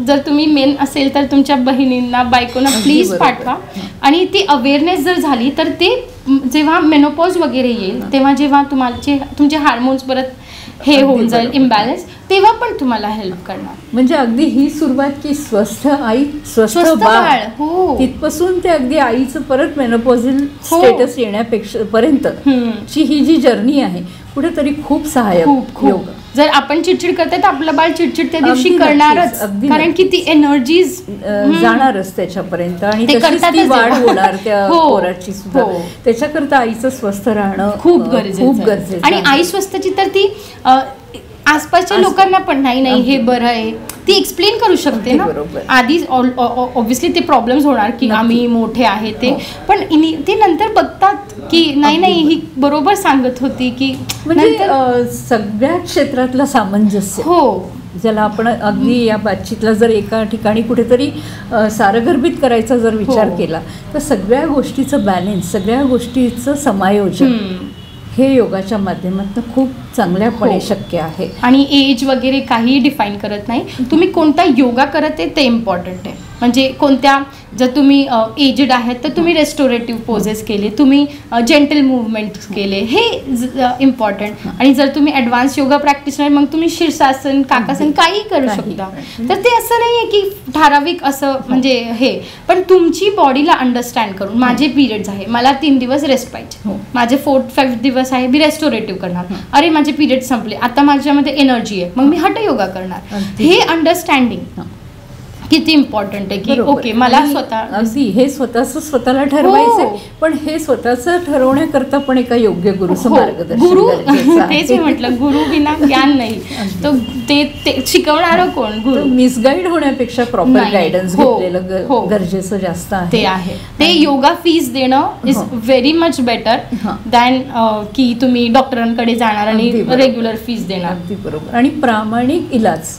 जर तुम्ही मेन असेल तर तुमच्या बहिणींना, बायकोंना प्लीज पाठवा. आणि ती अवेअरनेस जर झाली तर ते जेव्हा मेनोपॉज वगैरे येईल तेव्हा जेव्हा तुमचे हार्मोन्स परत हे होऊन जाईल इम्बॅलन्स, तेव्हा पण तुम्हाला हेल्प करणार. म्हणजे अगदी ही सुरुवात की स्वस्थ आई स्वस्थ बाळ, तिथपासून ते अगदी आईचं परत मेनोपॉझल स्टेटस येण्यापेक्षा पर्यंत ची ही जी जर्नी आहे कुठेतरी खूप सहाय्यक. खूप जर आपण चिडचिड करताय तर आपलं बाळ चिडचिड त्या दिवशी करणारच, कारण की ती एनर्जीज जाणारच त्याच्यापर्यंत आणि ती वाढ होणार त्या पोराची सुद्धा. त्याच्याकरता आईचं स्वस्थ राहणं खूप गरजेचं. आणि आई स्वस्थची तर ती आसपासच्या लोकांना पण नाही हे बरं आहे ती एक्सप्लेन करू शकते ना. आधी ऑब्व्हियसली ते प्रॉब्लेम्स होणार की आम्ही मोठे आहे ते, पण ते नंतर बघतात की नाही ही बरोबर सांगत होती की. म्हणजे सगळ्या क्षेत्रातलं सामंजस्य, ज्याला आपण अगदी या बातचीतला जर एका ठिकाणी कुठेतरी सारगर्भित करायचा जर विचार केला तर सगळ्या गोष्टीचं बॅलन्स, सगळ्या गोष्टीचं समायोजन हे योगाच्या माध्यमातून खूप चांगल्यापणे शक्य आहे. आणि एज वगैरे काही डिफाईन करत नाही. तुम्ही कोणता योगा करत आहे ते इम्पॉर्टंट आहे. म्हणजे कोणत्या, जर तुम्ही एजड आहेत तर तुम्ही रेस्टोरेटिव्ह पोजेस केले, तुम्ही जेंटल मुवमेंट्स केले, हे इम्पॉर्टंट. आणि जर तुम्ही ॲडव्हान्स योगा प्रॅक्टिशनर मग तुम्ही शीर्षासन, काकासन काही करू शकता. तर ते असं नाही आहे की ठराविक असं म्हणजे हे, पण तुमची बॉडीला अंडरस्टँड करून माझे पिरियड्स आहे, मला 3 दिवस रेस्ट पाहिजे, माझे 4-5 दिवस आहे मी रेस्टोरेटिव्ह करणार, अरे माझे पिरियड संपले आता माझ्यामध्ये एनर्जी आहे मग मी हठ योगा करणार. हे अंडरस्टँडिंग किती इम्पॉर्टंट आहे की ओके मला स्वतः अगदी हे स्वतःला ठरवायचं, पण हे स्वतःचं ठरवण्याकरता पण एका योग्य गुरुचं मार्गदर्शन. गुरु तेच म्हटलं, गुरु विना ज्ञान नाही. तर ते शिकवणार कोण? गुरु. मिसगाईड होण्यापेक्षा प्रॉपर गायडन्स घेतलेलं गरजेचं जास्त आहे. ते आहे. ते योगा फीस देणं is very much better than की तुम्ही डॉक्टरांकडे जाणार आणि रेग्युलर फीस देणार. अगदी बरोबर. आणि प्रामाणिक इलाज,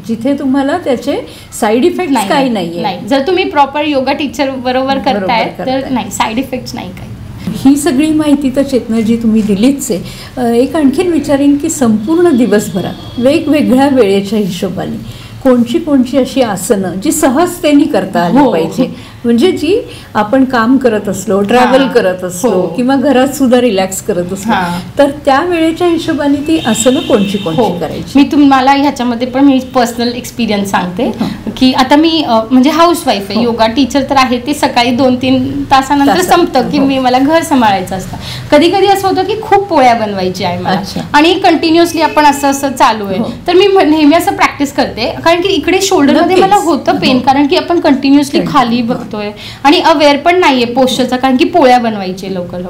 जिथे तुम्हाला त्याचे साईड इफेक्ट काही नाही. जर तुम्ही प्रॉपर योगा टीचर बरोबर करताय तर नाही, साईड इफेक्ट नाही काही. ही सगळी माहिती तर चेतनाजी तुम्ही दिलीच आहे. एक आणखीन विचारेन की संपूर्ण दिवसभरात वेगवेगळ्या वेळेच्या हिशोबाने कोणची अशी आसनं जी सहजतेने करता आली पाहिजे, म्हणजे जी आपण काम करत असलो, ट्रॅव्हल करत असलो किंवा घरात सुद्धा रिलॅक्स करत असलो तर त्या वेळेच्या हिशोबाने ती आसनं कोणची करायची? मी तुम्हाला ह्याच्यामध्ये पण मी पर्सनल एक्सपिरियन्स सांगते की आता मी म्हणजे हाऊसवाईफ आहे, योगा टीचर तर आहे, ते सकाळी 2-3 तासानंतर संपतं की मी मला घर सांभाळायचं असतं. कधी कधी असं होतं की खूप पोळ्या बनवायची आहे मला आणि कंटिन्युअसली आपण असं चालू आहे, तर मी नेहमी असं प्रॅक्टिस करते, कारण की इकडे शोल्डरमध्ये मला होतं पेन, कारण की आपण कंटिन्युअसली खाली बघतोय आणि अवेअर पण नाहीये पोस्चरचा, कारण की पोळ्या बनवायची लवकर.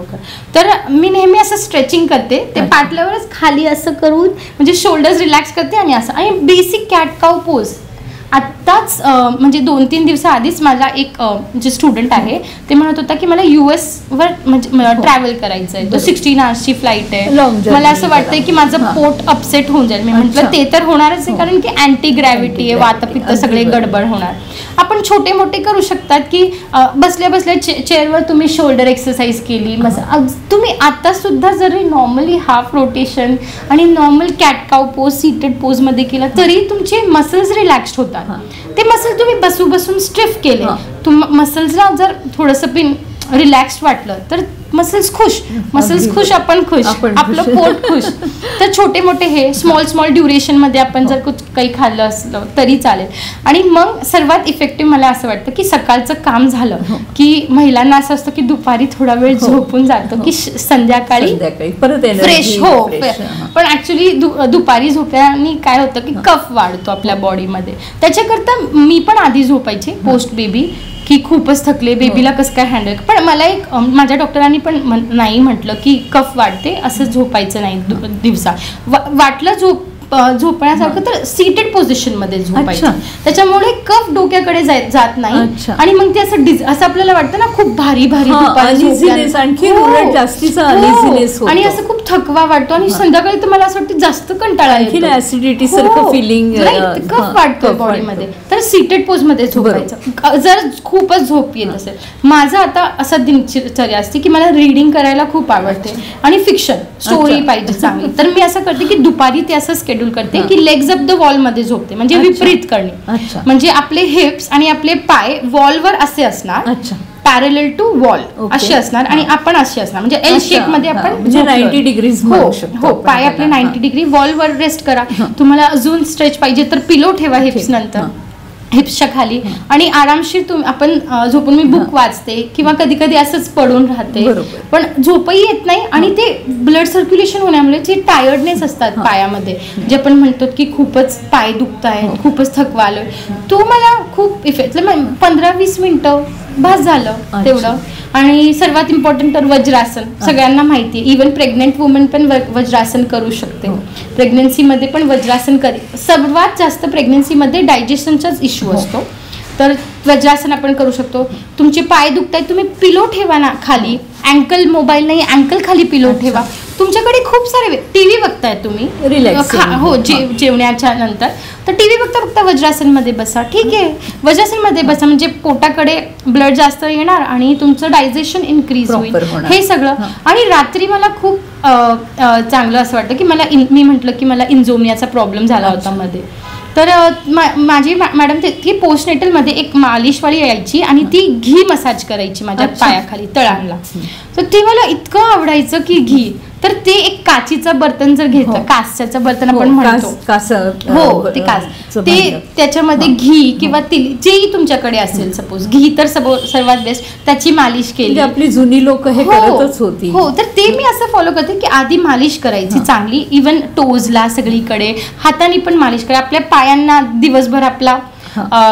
तर मी नेहमी असं स्ट्रेचिंग करते, ते पाटल्यावरच खाली असं करून म्हणजे शोल्डर्स रिलॅक्स करते आणि असं. आणि बेसिक कॅट काऊ पोज आत्ताच म्हणजे 2-3 दिवसाआधीच माझा एक जे स्टुडंट आहे ते म्हणत होता की मला US वर म्हणजे ट्रॅव्हल करायचं आहे, तो 16 आवर्सची फ्लाईट आहे, मला असं वाटतंय की माझं पोट अपसेट होऊन जाईल. मी म्हटलं ते तर होणारच आहे, कारण की अँटी ग्रॅव्हिटी आहे, वातपित्त सगळे गडबड होणार. आपण छोटे मोठे करू शकतात की बसल्या बसल्या चेअरवर तुम्ही शोल्डर एक्सरसाइज केली, तुम्ही आता सुद्धा जरी नॉर्मली हाफ रोटेशन आणि नॉर्मल कॅट काऊ पोज सीटेड पोज मध्ये केला तरी तुमचे मसल्स रिलॅक्स्ड होतात. ते मसल तुम्ही बसून स्टिफ केले, मसल्सला जर थोडंसं पिन रिलॅक्स्ड वाटलं तर मसल्स खुश, आपण खुश, आपलं पोट खुश. तर छोटे मोठे हे स्मॉल ड्युरेशन मध्ये आपण जर काही खाल्लं असलं तरी चालेल. आणि मग सर्वात इफेक्टिव्ह मला असं वाटतं की सकाळचं काम झालं की महिलांना असं असतं की दुपारी थोडा वेळ झोपून जातो की संध्याकाळी परत फ्रेश पण ऍक्च्युली दुपारी झोपल्याने काय होतं की कफ वाढतो आपल्या बॉडीमध्ये. त्याच्याकरता मी पण आधी झोपायचे पोस्ट बेबी की खूपच थकले, बेबीला कसं काय हँडल. पण मला एक माझ्या डॉक्टरांनी पण नाही म्हटलं की कफ वाढते असं झोपायचं नाही दिवसा. वाटलं झोपण्यासारखं तर सीटेड पोझिशन मध्ये झोपायचं, त्याच्यामुळे कफ डोक्याकडे जात नाही. आणि मग ते असं आपल्याला वाटतं ना खूप भारी आणि असं खूप थकवा वाटतो आणि संध्याकाळी तर मला असं वाटतं जास्त कंटाळा येतो, ऍसिडिटी सारखं फिलिंग, कफ वाटतो बॉडीमध्ये. तर सीटेड पोज मध्ये झोपायचं जर खूपच झोप येत असेल. माझं आता असं दिनचर्या असते की मला रीडिंग करायला खूप आवडते आणि फिक्शन स्टोरी पाहिजे चांगली, तर मी असं करते की दुपारी ते असं शेड्यूल करते की लेग्स अप द वॉल मध्ये झोपते, म्हणजे विपरीत करणे, म्हणजे आपले हिप्स आणि आपले पाय वॉलवर असे असणार, पॅरलल टू वॉल असे असणार आणि आपण असे असणार, म्हणजे एल शेप मध्ये आपण 90 डिग्रीज. हो, पाय आपले 90 डिग्री वॉलवर रेस्ट करा. तुम्हाला अजून स्ट्रेच पाहिजे तर पिलो ठेवा हिप्स नंतर, हिप्सच्या खाली, आणि आरामशीर आपण झोपून मी बुक वाचते किंवा कधी कधी असंच पडून राहते, पण झोपही येत नाही. आणि ते ब्लड सर्क्युलेशन होण्यामुळे जे टायर्डनेस असतात पायामध्ये, जे आपण म्हणतो की खूपच पाय दुखत आहेत, खूपच थकवा आलोय, तो मला खूप इफेक्ट 15-20 मिनिटं बस झालं तेवढं. आणि सर्वात इम्पॉर्टंट तर वज्रासन, सगळ्यांना माहिती आहे, इव्हन प्रेग्नेंट वुमन पण वज्रासन करू शकते. प्रेग्नेन्सीमध्ये पण वज्रासन सर्वात जास्त प्रेग्नेन्सीमध्ये डायजेशनचाच इश्यू असतो, तर वज्रासन आपण करू शकतो. तुमचे पाय दुखतायत, तुम्ही पिलो ठेवा ना खाली, अँकल मोबाईल नाही, अँकल खाली पिलो ठेवा. तुमच्याकडे खूप सारे टीव्ही बघताय तुम्ही जेवण्याच्या नंतर, तर टीव्ही बघता वज्रासन मध्ये बसा, ठीक आहे, वज्रासन मध्ये बसा, म्हणजे पोटाकडे ब्लड जास्त येणार आणि तुमचं डायजेशन इन्क्रीज होईल, हे सगळं. आणि रात्री मला खूप चांगलं असं वाटतं की मी म्हटलं की मला इन्झोमियाचा प्रॉब्लेम झाला होता मध्ये, तर माझी मॅडम ती पोस्टनेटलमध्ये एक मालिशवाली यायची आणि ती घी मसाज करायची माझ्या पायाखाली तळांना, तर ते मला इतकं आवडायचं की घी. तर ते एक काचीचं बर्तन जर घेतलं, कास्याचं बर्तन आपण म्हणतो, हो ते कास, ते त्याच्यामध्ये घी किंवा तेल जेही तुमच्याकडे असेल, सपोज घी तर सर्वात बेस्ट, त्याची मालिश केली. आपली जुनी लोक हे करतच होती. हो, तर ते मी असं फॉलो करते की आधी मालिश करायची चांगली, इव्हन टोजला सगळीकडे, हाताने पण मालिश करा. आपल्या पायांना दिवसभर आपला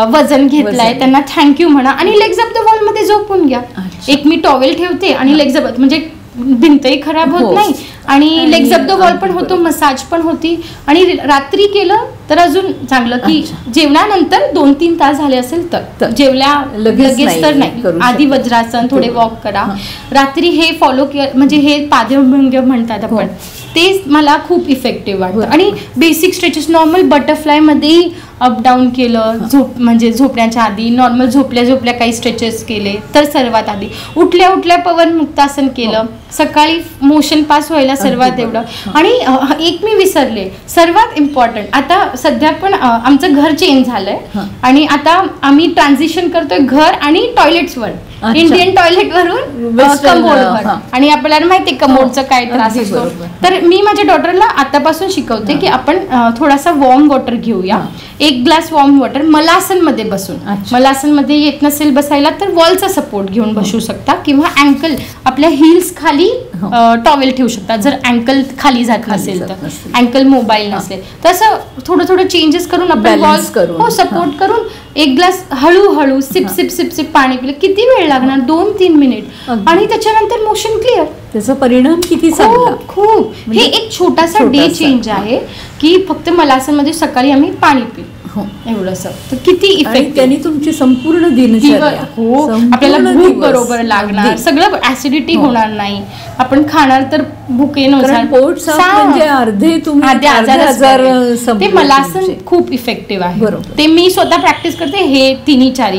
वजन घेतलाय त्यांना थँक्यू म्हणा, आणि लेग्स अप द वॉल मध्ये झोपून घ्या. एक मी टॉवेल ठेवते आणि लेग्स अप, म्हणजे भिंतही खराब होत नाही आणि लेग्स अप द वॉल पण होतो, मसाज पण होती. आणि रात्री केलं तर अजून चांगलं की जेवणानंतर 2-3 तास झाले असेल तर, जेवल्या लगेच तर नाही, आधी वज्रासन, थोडे वॉक करा. रात्री हे फॉलो म्हणजे हे पादभंग म्हणतात आपण, ते मला खूप इफेक्टिव्ह वाटतं. आणि बेसिक स्ट्रेचेस, नॉर्मल बटरफ्लाय मध्ये अप डाऊन केलं, म्हणजे झोपण्याच्या आधी नॉर्मल झोपल्या काही स्ट्रेचेस केले, तर सर्वात आधी उठल्या पवन मुक्तासन केलं, सकाळी मोशन पास व्हायला सर्वात एवढं. आणि एक मी विसरले, सर्वात इम्पॉर्टंट, आता सध्या पण आमचं घर चेंज झालंय आणि आता आम्ही ट्रान्झिशन करतोय घर आणि टॉयलेट्सवर, इंडियन टॉयलेट वरून कमोडवर. आणि आपल्याला माहितीये कमोडचं काय त्रास असतो. तर मी माझ्या डॉटरला आतापासून शिकवते की आपण थोडासा वॉर्म वॉटर घेऊया, 1 ग्लास वॉर्म वॉटर, मलासन मध्ये बसून. मलासन मध्ये येत नसेल बसायला तर वॉलचा सपोर्ट घेऊन बसू शकता, किंवा अँकल आपल्या हिल्स खाली टॉवेल ठेवू शकता जर अँकल खाली जात नसेल तर, अँकल मोबाईल नसेल तर. असं थोडं चेंजेस करून आपण वॉल सपोर्ट करून 1 ग्लास हळूहळू सिप सिप सिप सिप पाणी पिलं. किती वेळ लागणार, 2-3 मिनिट, आणि त्याच्यानंतर मोशन क्लिअर. त्याचा परिणाम किती चांगला. खूप. हे एक छोटासा डे चेंज आहे की फक्त मलासनमध्ये सकाळी आम्ही पाणी पिऊ एवढंसं, तर किती इफेक्ट. त्यांनी तुमची संपूर्ण दिनचर्या, आपल्याला भूक बरोबर लागणार, सगळं ऍसिडिटी होणार नाही, आपण खाणार तर भुकेनुसार. पोट साफ म्हणजे अर्धे आजार. ते मलासन खूप इफेक्टिव्ह आहे. ते मी स्वतः प्रॅक्टिस करते हे 3-4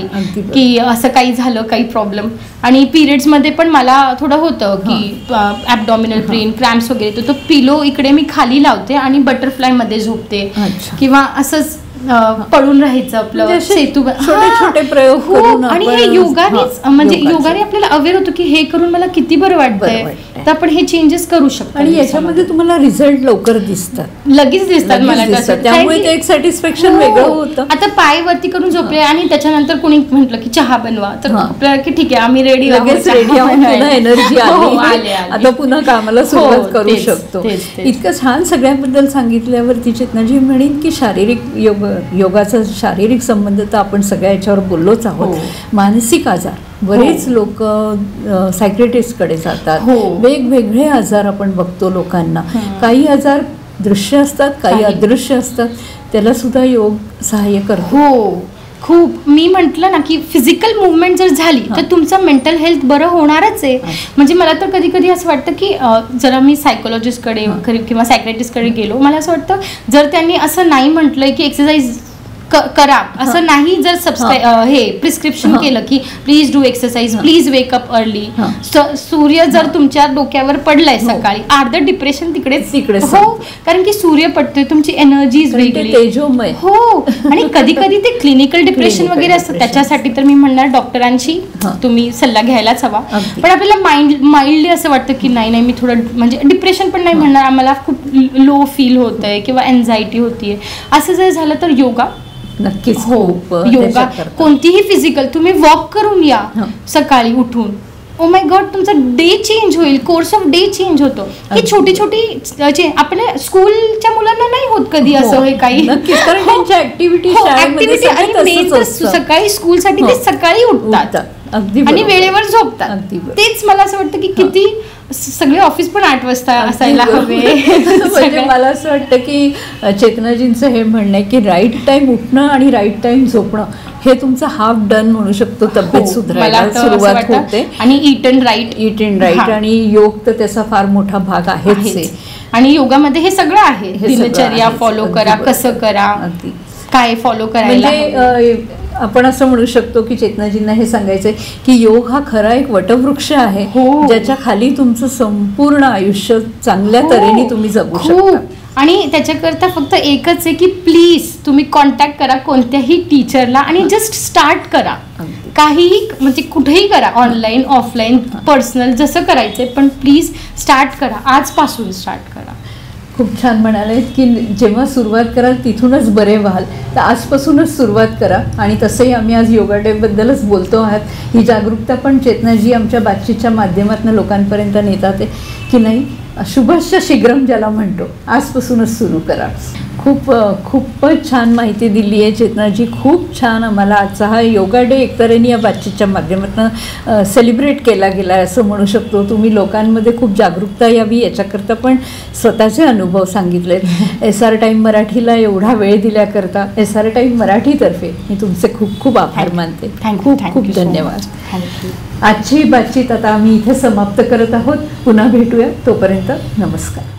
की असं काही झालं काही प्रॉब्लेम. आणि पिरियड्स मध्ये पण मला थोडं होतं की ॲब्डॉमिनल पेन, क्रॅम्प्स वगैरे, तो पिलो इकडे मी खाली लावते आणि बटरफ्लाय मध्ये झोपते, किंवा असंच पडून राहायचं आपलं सेतू. छोटे प्रयोग करून. आणि हे योगानेच, म्हणजे योगाने आपल्याला अवेअर होतो की हे करून मला किती बरं वाटतंय, तर आपण हे चेंजेस करू शकतो. आणि याच्यामध्ये तुम्हाला रिझल्ट लवकर दिसतात, लगेच दिसतात मला, त्यामुळे ते एक सॅटिस्फॅक्शन वेगळं होतं. आता पाय वरती करून झोपले आणि त्याच्यानंतर कोणी म्हटलं की चहा बनवा, तर आपल्याला की ठीक आहे आम्ही रेडी आहोत, एनर्जी आली, आता पुन्हा कामाला सुरुवात करू शकतो. इतकं छान सगळ्यांबद्दल सांगितल्यावरती चेतनाजी म्हणेन की शारीरिक योगाचा शारीरिक संबंध तर आपण सगळ्या याच्यावर बोललोच आहोत. मानसिक आजार, बरेच लोक सायक्रेटिस्टकडे जातात, वेगवेगळे आजार आपण बघतो लोकांना. काही आजार दृश्य असतात, काही अदृश्य असतात, त्याला सुद्धा योग सहाय्य करतो. खूप. मी म्हटलं ना की फिजिकल मुवमेंट जर झाली तर तुमचं मेंटल हेल्थ बरं होणारच आहे. म्हणजे मला तर कधी कधी असं वाटतं की जरा मी सायकोलॉजिस्टकडे किंवा सायक्रेटिस्टकडे गेलो, मला असं वाटतं जर त्यांनी असं नाही म्हटलंय की एक्सरसाइज करा, असं नाही जर हे प्रिस्क्रिप्शन केलं की please do exercise, please wake up early, सूर्य जर तुमच्या डोक्यावर पडलाय सकाळी, अर्ध डिप्रेशन तिकडेच. हो, कारण की सूर्य पडतोय, तुमची एनर्जी वेगळी, तेजोमय. हो. आणि कधी कधी ते क्लिनिकल डिप्रेशन वगैरे असतं, त्याच्यासाठी तर मी म्हणणार डॉक्टरांशी तुम्ही सल्ला घ्यायलाच हवा. पण आपल्याला माइल्डली असं वाटतं की नाही मी थोडं, म्हणजे डिप्रेशन पण नाही म्हणणार, आम्हाला खूप लो फील होतंय किंवा एन्झायटी होतीये, असं जर झालं तर योगा नक्कीच. योगा कोणतीही फिजिकल, तुम्ही वॉक करून या सकाळी उठून, ओ माय गॉड, तुमचा डे चेंज होईल, कोर्स ऑफ डे चेंज होतो. ही छोटी छोटी आपल्या स्कूलच्या मुलांना नाही होत कधी असं हे काही, ऍक्टिव्हिटी. आणि सकाळी स्कूलसाठी ते सकाळी उठतात आणि वेळेवर झोपतात. तेच मला असं वाटतं की किती सगळे ऑफिस पण 8 वाजता असायला हवे. म्हणजे मला असं वाटतं की चेतनाजींचं हे म्हणणं आहे की राईट टाइम उठणं आणि राईट टाइम झोपणं हे तुमचं हाफ डन म्हणू शकतो. तब्येत सुधारायला सुरुवात होते. आणि इट अँड राईट आणि योग तर त्याचा फार मोठा भाग आहेच. आणि योगामध्ये हे सगळं आहे, दिनचर्या फॉलो करा, कसं करा, काय फॉलो करायला. आपण असं म्हणू शकतो की चेतनाजींना हे सांगायचंय की योग हा खरा एक वटवृक्ष आहे, ज्याच्या खाली तुमचं संपूर्ण आयुष्य चांगल्या तऱ्हेने तुम्ही जगू शकता. आणि त्याच्याकरता फक्त एकच आहे की प्लीज तुम्ही कॉन्टॅक्ट करा कोणत्याही टीचरला आणि जस्ट स्टार्ट करा. काहीही, म्हणजे कुठेही करा, ऑनलाईन ऑफलाईन पर्सनल जसं करायचंय, पण प्लीज स्टार्ट करा, आजपासून स्टार्ट करा. खूप छान म्हणाले की जेव्हा सुरुवात कराल तिथूनच बरे व्हाल, तर आजपासूनच सुरुवात करा. आणि तसंही आम्ही आज योगा डेबद्दलच बोलतो आहात. ही जागरूकता पण चेतनाजी आमच्या बातचीतच्या माध्यमातून लोकांपर्यंत नेतात की नाही, शुभश्च शीघ्रम ज्याला म्हणतो, आजपासूनच सुरू करा. खूपच छान माहिती दिली आहे चेतनाजी. खूप छान आम्हाला आजचा हा योगा डे एकतऱ्हेने या बातचीतच्या माध्यमातून सेलिब्रेट केला गेला आहे असं म्हणू शकतो. तुम्ही लोकांमध्ये खूप जागरूकता यावी याच्याकरता पण स्वतःचे अनुभव सांगितलेत. SR टाईम मराठीला एवढा वेळ दिल्याकरता SR टाईम मराठीतर्फे मी तुमचे खूप खूप आभार मानते. खूप खूप धन्यवाद. आजची बातचीत आता आम्ही इथे समाप्त करत आहोत. पुन्हा भेटूया, तोपर्यंत नमस्कार.